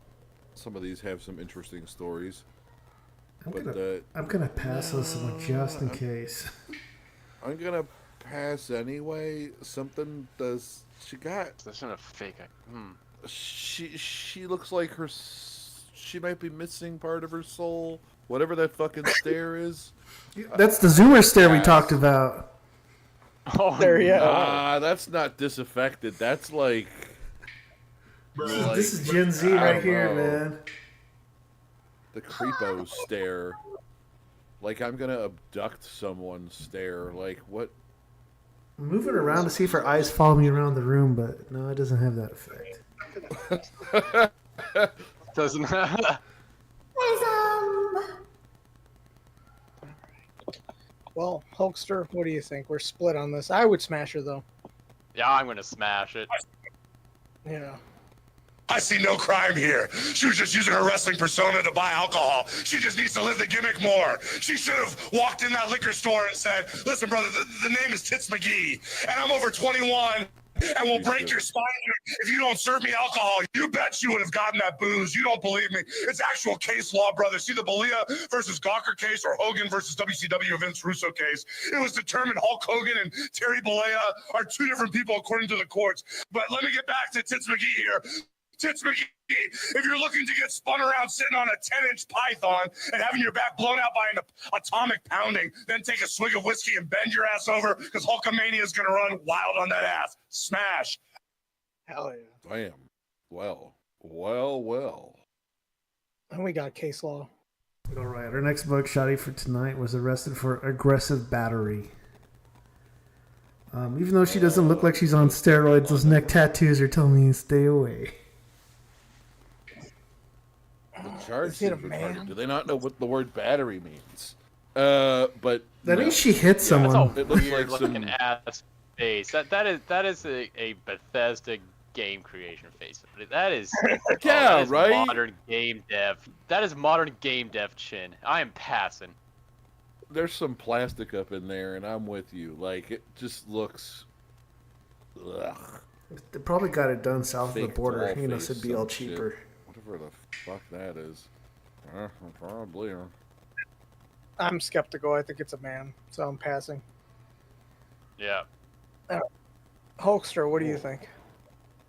Some of these have some interesting stories. I'm gonna pass this one just in case. I'm gonna pass anyway. Something does. She got. This isn't a fake. She looks like her. She might be missing part of her soul. Whatever that fucking stare is. That's the Zoomer stare we talked about. Oh, there you go. That's not disaffected. That's like. This is Gen Z right here, man. The creepo stare. Like I'm gonna abduct someone stare. Like what? I'm moving around to see if her eyes follow me around the room, but no, it doesn't have that effect. Doesn't. Well, Hulkster, what do you think? We're split on this. I would smash her though. Yeah, I'm gonna smash it. Yeah. I see no crime here. She was just using her wrestling persona to buy alcohol. She just needs to live the gimmick more. She should have walked in that liquor store and said, listen, brother, the name is Tits McGee, and I'm over 21, and will break your spine if you don't serve me alcohol. You bet you would have gotten that booze. You don't believe me. It's actual case law, brother. See the Belia versus Gawker case or Hogan versus WCW Vince Russo case. It was determined Hulk Hogan and Terry Bollea are two different people according to the courts. But let me get back to Tits McGee here. Tits McGee, if you're looking to get spun around sitting on a 10-inch python and having your back blown out by an atomic pounding, then take a swig of whiskey and bend your ass over because Hulkamania is going to run wild on that ass. Smash. Hell yeah. Damn. Well. And we got case law. All right, our next mugshotty for tonight was arrested for aggressive battery. Even though she doesn't look like she's on steroids, those neck tattoos are telling me to stay away. The charge seems retarded. Do they not know what the word battery means? But That means she hit someone. That's a It looks weird like looking some- ass face. That is a Bethesda game creation face. That is Yeah, that is right? modern game dev. That is modern game dev chin. I am passing. There's some plastic up in there, and I'm with you. Like, it just looks... Ugh. They probably got it done south of the Fake border. doll You know, face, so it'd be all some shit. cheaper. Whatever the fuck that is. Probably. I'm skeptical. I think it's a man, so I'm passing. Yeah. Hulkster, what do you think?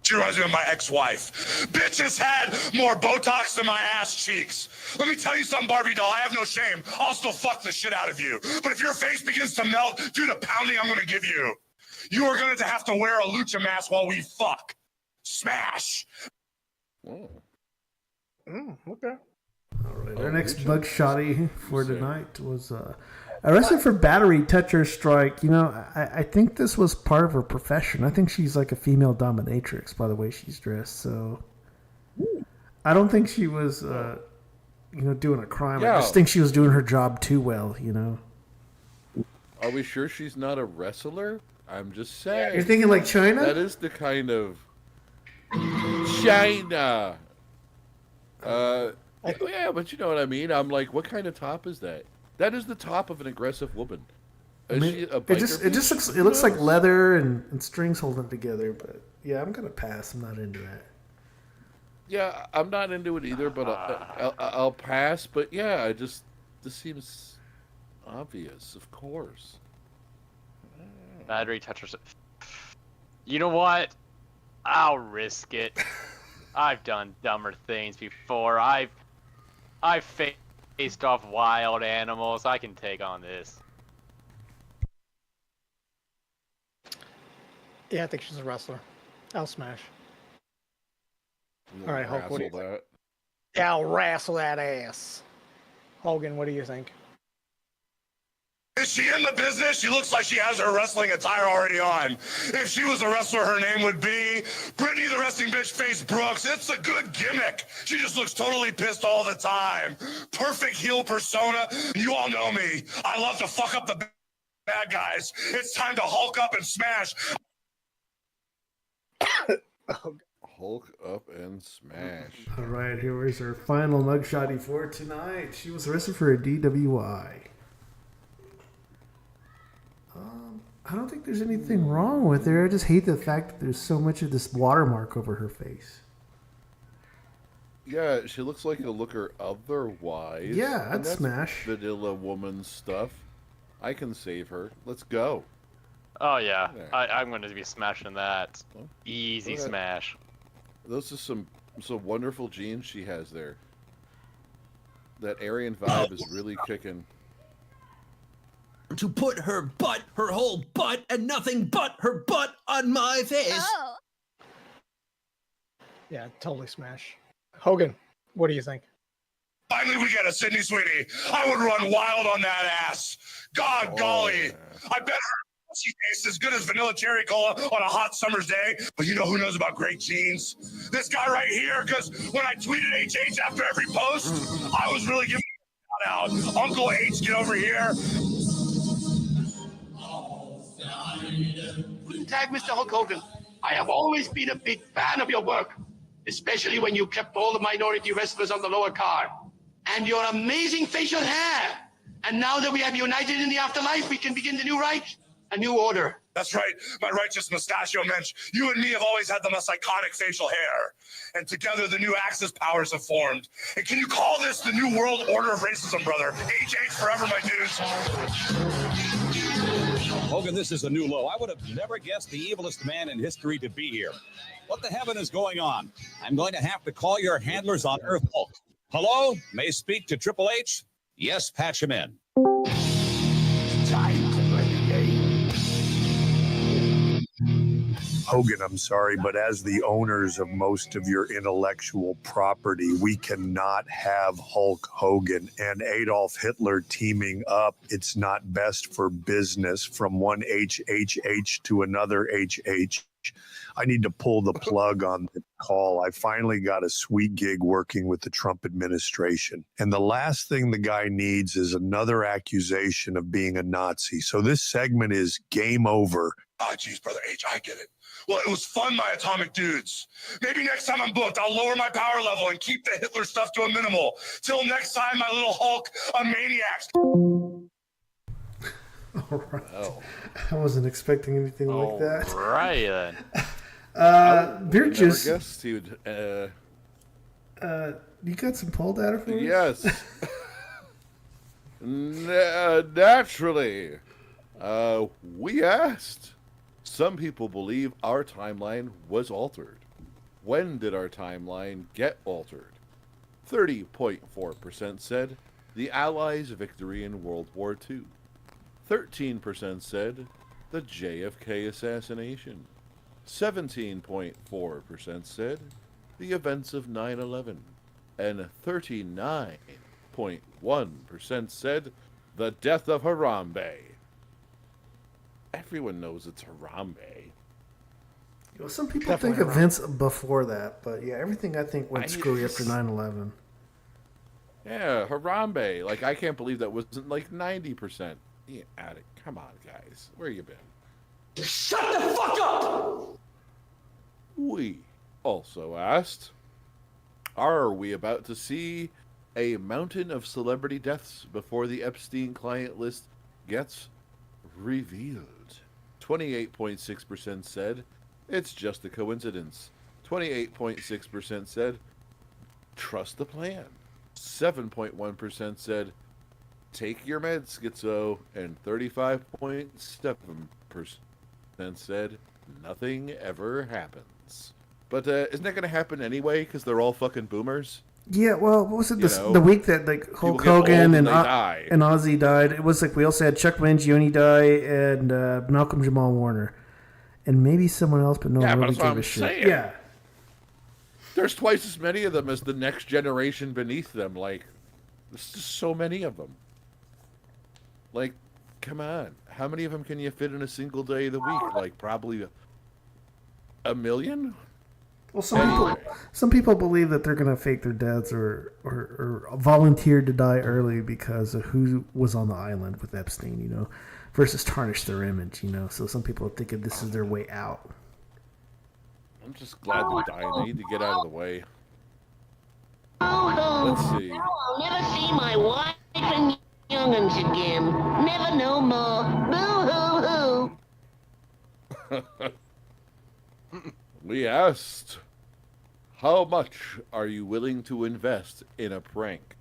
She reminds me of my ex-wife. Bitch has had more Botox than my ass cheeks. Let me tell you something, Barbie doll. I have no shame. I'll still fuck the shit out of you. But if your face begins to melt due to pounding I'm going to give you, you are going to have to wear a lucha mask while we fuck. Smash. Whoa. Okay. All right, our next bug shotty for tonight was arrested for battery, toucher, strike. You know, I think this was part of her profession. I think she's like a female dominatrix by the way she's dressed. So I don't think she was, doing a crime. I just think she was doing her job too well. You know. Are we sure she's not a wrestler? I'm just saying. You're thinking like China? That is the kind of China. Yeah, but you know what I mean. I'm like, what kind of top is that? That is the top of an aggressive woman. Is she a biker? It looks like leather and strings holding it together. But yeah, I'm gonna pass. I'm not into that. Yeah, I'm not into it either, but I'll pass. But yeah, this seems obvious, of course. Battery touchers. You know what? I'll risk it. I've done dumber things before. I've faced off wild animals. I can take on this. Yeah, I think she's a wrestler. I'll smash. All right, Hulk, what do you think? That. Yeah, I'll wrestle that ass. Hogan, what do you think? Is she in the business? She looks like she has her wrestling attire already on. If she was a wrestler, her name would be Brittany the Wrestling Bitch Face Brooks. It's a good gimmick. She just looks totally pissed all the time. Perfect heel persona. You all know me. I love to fuck up the bad guys. It's time to Hulk up and smash. Hulk up and smash. All right, here is our final mugshotty for tonight. She was arrested for a DWI. I don't think there's anything wrong with her. I just hate the fact that there's so much of this watermark over her face. Yeah, she looks like a looker otherwise. Yeah, and I'd that's smash. Vanilla woman stuff. I can save her. Let's go. Oh yeah, I'm going to be smashing that. Easy Okay. smash. Those are some wonderful genes she has there. That Aryan vibe is really kicking. To put her whole butt, and nothing but her butt on my face. Yeah, totally smash. Hogan, what do you think? Finally, we get a Sydney Sweetie. I would run wild on that ass. God golly. I bet her pussy tastes as good as vanilla cherry cola on a hot summer's day. But you know who knows about great genes? This guy right here, because when I tweeted HH after every post, I was really giving a shout out. Uncle H, get over here. Tag Mr. Hulk Hogan. I have always been a big fan of your work, especially when you kept all the minority wrestlers on the lower card. And your amazing facial hair. And now that we have united in the afterlife, we can begin the new right, a new order. That's right, my righteous mustachio mensch. You and me have always had the most iconic facial hair. And together the new Axis powers have formed. And can you call this the new world order of racism, brother? HH forever, my dudes. Hogan, this is a new low. I would have never guessed the evilest man in history to be here. What the heaven is going on? I'm going to have to call your handlers on Earth Hulk. Hello? May speak to Triple H? Yes, patch him in. Time to play the game. Hogan, I'm sorry, but as the owners of most of your intellectual property, we cannot have Hulk Hogan and Adolf Hitler teaming up. It's not best for business from one HHH to another HH. I need to pull the plug on the call. I finally got a sweet gig working with the Trump administration. And the last thing the guy needs is another accusation of being a Nazi. So this segment is game over. Ah, geez, Brother H, I get it. Well, it was fun, my atomic dudes. Maybe next time I'm booked, I'll lower my power level and keep the Hitler stuff to a minimal. Till next time, my little Hulk, a maniac. All right. I wasn't expecting anything like that. Right then. They're just. Never guessed he would. You got some poll data for me? Yes. Naturally. We asked. Some people believe our timeline was altered. When did our timeline get altered? 30.4% said the Allies' victory in World War II. 13% said the JFK assassination. 17.4% said the events of 9/11. And 39.1% said the death of Harambe. Everyone knows it's Harambe. Well, some people think events before that, but yeah, everything I think went screwy after 9/11. Yeah, Harambe. Like, I can't believe that wasn't like 90%. Yeah, come on, guys. Where you been? Shut the fuck up! We also asked, are we about to see a mountain of celebrity deaths before the Epstein client list gets revealed? 28.6% said it's just a coincidence. 28.6% said trust the plan. 7.1% said take your meds, schizo. And 35.7% said nothing ever happens. But isn't that going to happen anyway because they're all fucking boomers? Yeah, well, what was it? The week that like Hulk Hogan and Ozzy died, it was like we also had Chuck Mangione die and Malcolm Jamal Warner, and maybe someone else, but no one really gave a shit. Saying. Yeah, there's twice as many of them as the next generation beneath them. Like, there's just so many of them. Like, come on, how many of them can you fit in a single day of the week? Like, probably a million. Well, some people believe that they're going to fake their deaths or volunteer to die early because of who was on the island with Epstein, you know, versus tarnish their image, you know. So some people are thinking this is their way out. I'm just glad they're dying. They need to get out of the way. Let's see. I'll never see my wife and young'uns again. Never no more. Boo-hoo-hoo. We asked, how much are you willing to invest in a prank?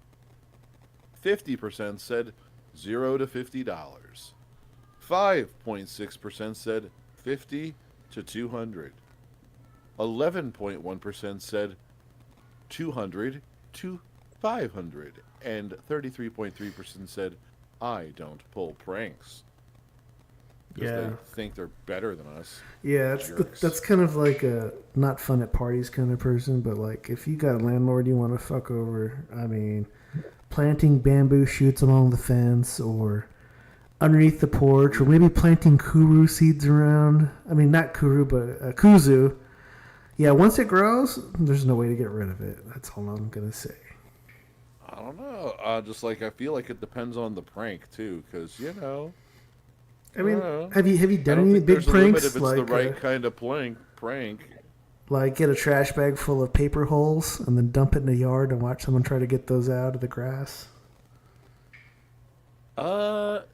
50% said $0 to $50. 5.6% said $50 to $200. 11.1% said $200 to $500. And 33.3% said, I don't pull pranks. Because they think they're better than us. Yeah, that's kind of like a not fun at parties kind of person, but like if you got a landlord you want to fuck over, I mean, planting bamboo shoots along the fence or underneath the porch, or maybe planting kuru seeds around. I mean, not kuru, but kuzu. Yeah, once it grows, there's no way to get rid of it. That's all I'm going to say. I don't know. Just like I feel like it depends on the prank too, because, you know. I mean, have you done any big pranks? If it's like the right kind of prank. Like get a trash bag full of paper holes and then dump it in the yard and watch someone try to get those out of the grass? No.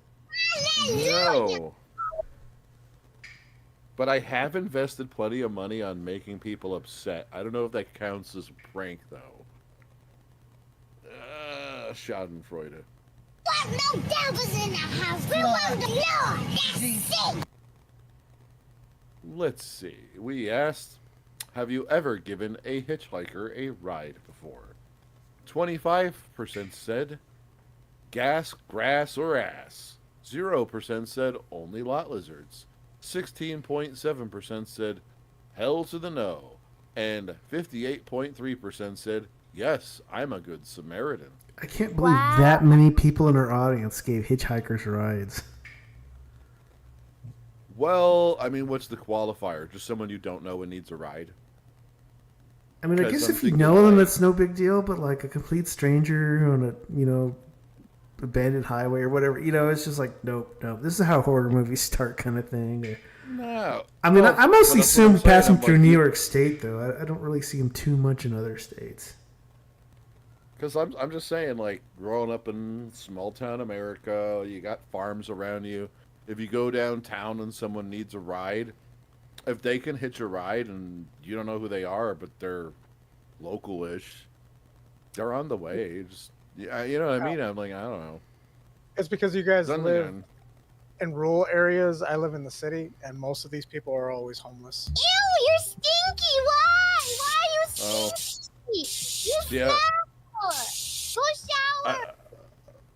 But I have invested plenty of money on making people upset. I don't know if that counts as a prank though. Schadenfreude. What? No devils in the house. We want the Lord. That's it. Let's see. We asked, have you ever given a hitchhiker a ride before? 25% said gas, grass, or ass. 0% said only lot lizards. 16.7% said hell to the no. And 58.3% said, yes, I'm a good Samaritan. I can't believe that many people in our audience gave hitchhikers rides. Well, I mean, what's the qualifier? Just someone you don't know and needs a ride? I mean, I 'Cause guess I'm if you thinking, know them, like, that's no big deal. But like a complete stranger on a, abandoned highway or whatever, it's just like, nope. This is how horror movies start, kind of thing. No. I mean, Well, I mostly but that's what I'm assume saying, passing I'm through like, New you- York State, though. I don't really see them too much in other states. Because I'm just saying, like, growing up in small town America, you got farms around you. If you go downtown and someone needs a ride, if they can hitch a ride and you don't know who they are, but they're local-ish, they're on the way. Just, yeah, you know what I mean? I'm like, I don't know. It's because you guys Then live again, in rural areas. I live in the city, and most of these people are always homeless. Ew, you're stinky. Why? Why are you Oh. stinky? You Yeah. smell. Go shower.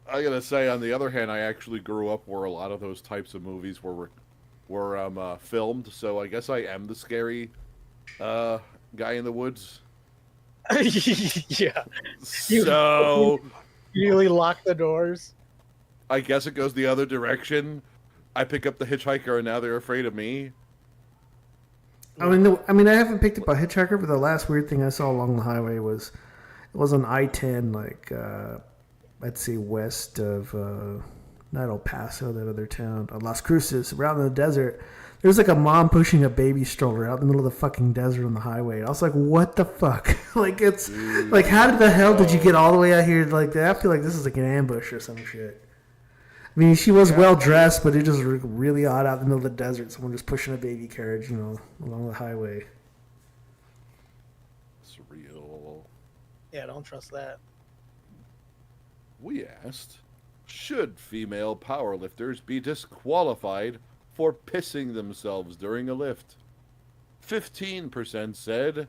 I gotta say, on the other hand, I actually grew up where a lot of those types of movies were filmed, so I guess I am the scary guy in the woods. Yeah. So You really lock the doors. I guess it goes the other direction. I pick up the hitchhiker, and now they're afraid of me. I mean, I haven't picked up a hitchhiker, but the last weird thing I saw along the highway was on I-10, like I'd say west of not El Paso, that other town, Las Cruces, around in the desert. There's like a mom pushing a baby stroller out in the middle of the fucking desert on the highway. I was like, what the fuck? Like, it's like, how did the hell did you get all the way out here like that? I feel like this is like an ambush or some shit. I mean, she was well dressed, but it just really odd out in the middle of the desert. Someone just pushing a baby carriage, along the highway. Surreal. Yeah, don't trust that. We asked, should female powerlifters be disqualified for pissing themselves during a lift? 15% said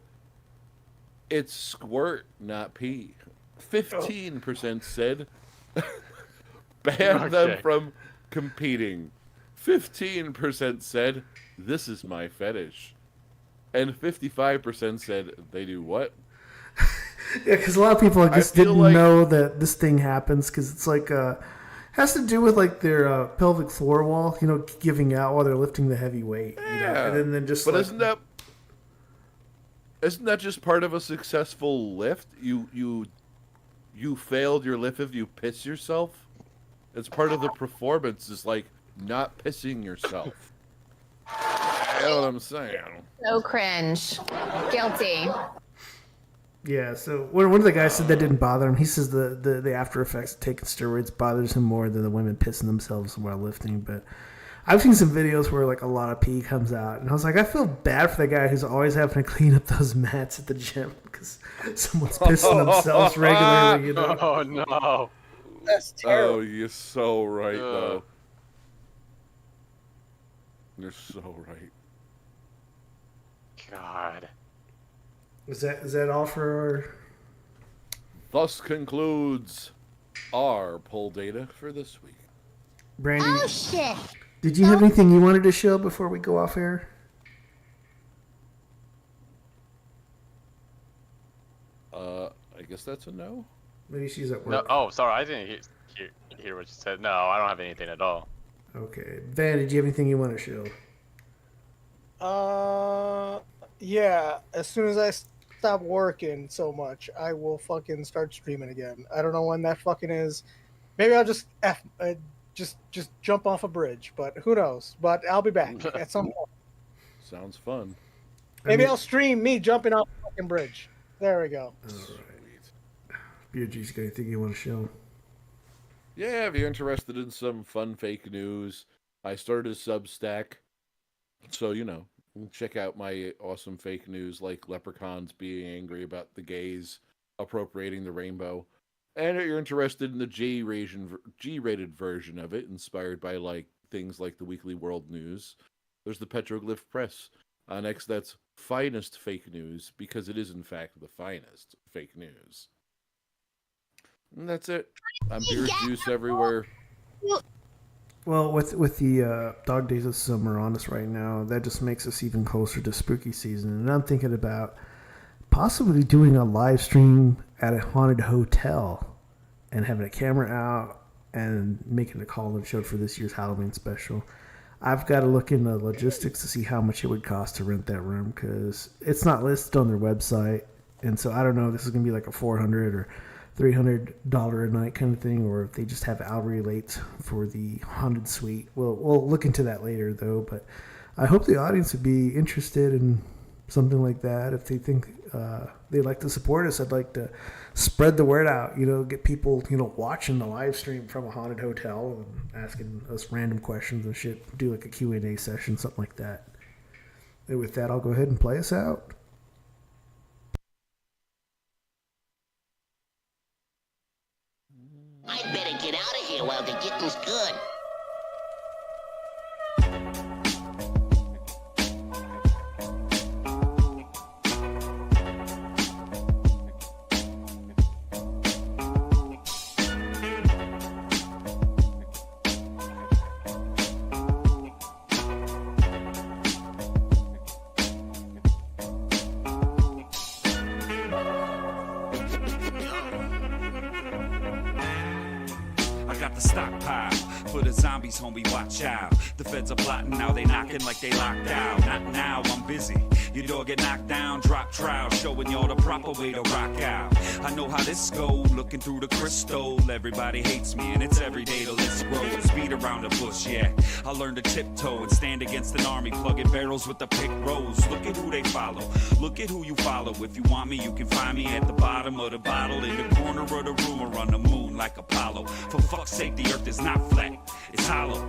it's squirt, not pee. 15% said ban them Okay. from competing. 15% said this is my fetish. And 55% said they do what? Yeah, because a lot of people I guess feel didn't like- know that this thing happens because it's like has to do with like their pelvic floor wall, giving out while they're lifting the heavy weight. Yeah. And then just but like, isn't that just part of a successful lift? You failed your lift if you piss yourself. It's part of the performance. Is like not pissing yourself. You know what I'm saying? So cringe. Guilty. Yeah, so one of the guys said that didn't bother him. He says the after effects of taking steroids bothers him more than the women pissing themselves while lifting. But I've seen some videos where like a lot of pee comes out, and I was like, I feel bad for the guy who's always having to clean up those mats at the gym because someone's pissing themselves regularly. Oh no. That's terrible. Oh, you're so right, though. You're so right. God. Is that all for our... Thus concludes our poll data for this week. Brandy? Oh shit. Did you have anything you wanted to show before we go off air? I guess that's a no. Maybe she's at No, work. oh, sorry, I didn't hear what you said. No, I don't have anything at all. Okay. Van, did you have anything you want to show? Yeah. As soon as I stop working so much, I will fucking start streaming again. I don't know when that fucking is. Maybe I'll just just jump off a bridge, but who knows? But I'll be back at some point. Sounds fun. Maybe I'll stream me jumping off a fucking bridge. There we go. BRG's got anything you want to show? Yeah, if you're interested in some fun fake news, I started a Substack. So, check out my awesome fake news like leprechauns being angry about the gays appropriating the rainbow. And if you're interested in the G-rated version of it, inspired by things like the Weekly World News, there's the Petroglyph Press. Next, that's finest fake news, because it is in fact the finest fake news. And that's it. I'm Beer Juice everywhere. Well, with the dog days of summer on us right now, that just makes us even closer to spooky season. And I'm thinking about possibly doing a live stream at a haunted hotel and having a camera out and making a call-in show for this year's Halloween special. I've got to look into logistics to see how much it would cost to rent that room because it's not listed on their website. And so I don't know if this is going to be like a $400 or $300 a night kind of thing, or if they just have hourly rates for the haunted suite. We'll look into that later, though. But I hope the audience would be interested in something like that. If they think they'd like to support us, I'd like to spread the word out. Get people watching the live stream from a haunted hotel and asking us random questions and shit. Do like a Q&A session, something like that. And with that, I'll go ahead and play us out. I'd better get out of here while the getting's good. Homie, watch out. The feds are plotting now, they knocking like they locked out. Not now, I'm busy. Your door get knocked down, drop trial, showing y'all the proper way to rock out. I know how this go, looking through the crystal. Everybody hates me and it's every day the list grows. Beat around the bush, yeah. I learned to tiptoe and stand against an army, plugging barrels with the pick rows. Look at who they follow, look at who you follow. If you want me, you can find me at the bottom of the bottle, in the corner of the room, or on the moon like Apollo. For fuck's sake, the earth is not flat, it's hollow,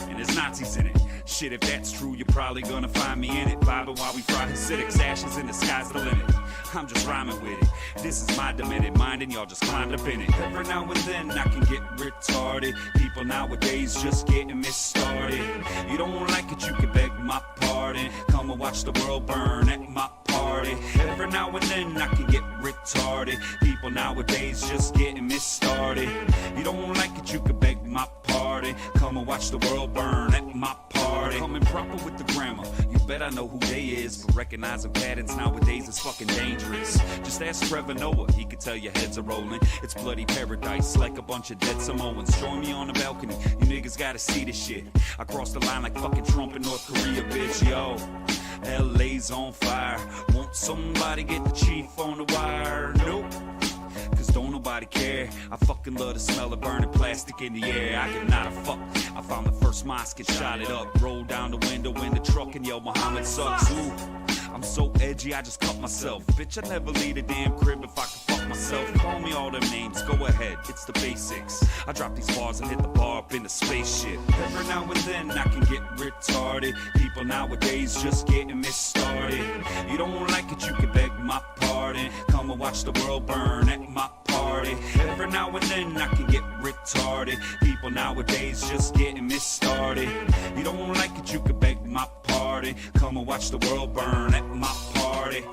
and there's Nazis in it. Shit, if that's true, you're probably gonna find me in it, vibing while we fry Hasidics, ashes in the sky's the limit. I'm just rhyming with it. This is my demented mind, and y'all just climbed up in it. Every now and then I can get retarded. People nowadays just getting misstarted. You don't like it, you can beg my pardon. Come and watch the world burn at my party. Every now and then I can get retarded. People nowadays just getting misstarted. You don't like it, you can beg my pardon. Come and watch the world burn at my party. Coming proper with the grammar, you bet I know who they is. But recognizing patterns nowadays is fucking dangerous. Just ask Trevor Noah, he could tell your heads are rolling. It's bloody paradise like a bunch of dead Samoans. Join me on the balcony, you niggas gotta see this shit. I crossed the line like fucking Trump in North Korea, bitch, yo. LA's on fire. Won't somebody get the chief on the wire? Nope. Cause don't nobody care. I fucking love the smell of burning plastic in the air. I get not a fuck. I found the first mosque and shot it up. Rolled down the window in the truck and yo, Muhammad sucks. Ooh, I'm so edgy, I just cut myself. Bitch, I never leave a damn crib if I could fuck myself. Call me all them names, go ahead, it's the basics. I drop these bars and hit the bar up in the spaceship. Every now and then I can get retarded. People nowadays just getting misstarted. You don't like it, you can beg my pardon. Come and watch the world burn at my party. Every now and then I can get retarded. People nowadays just getting misstarted. You don't like it, you can beg my pardon. Come and watch the world burn at my party.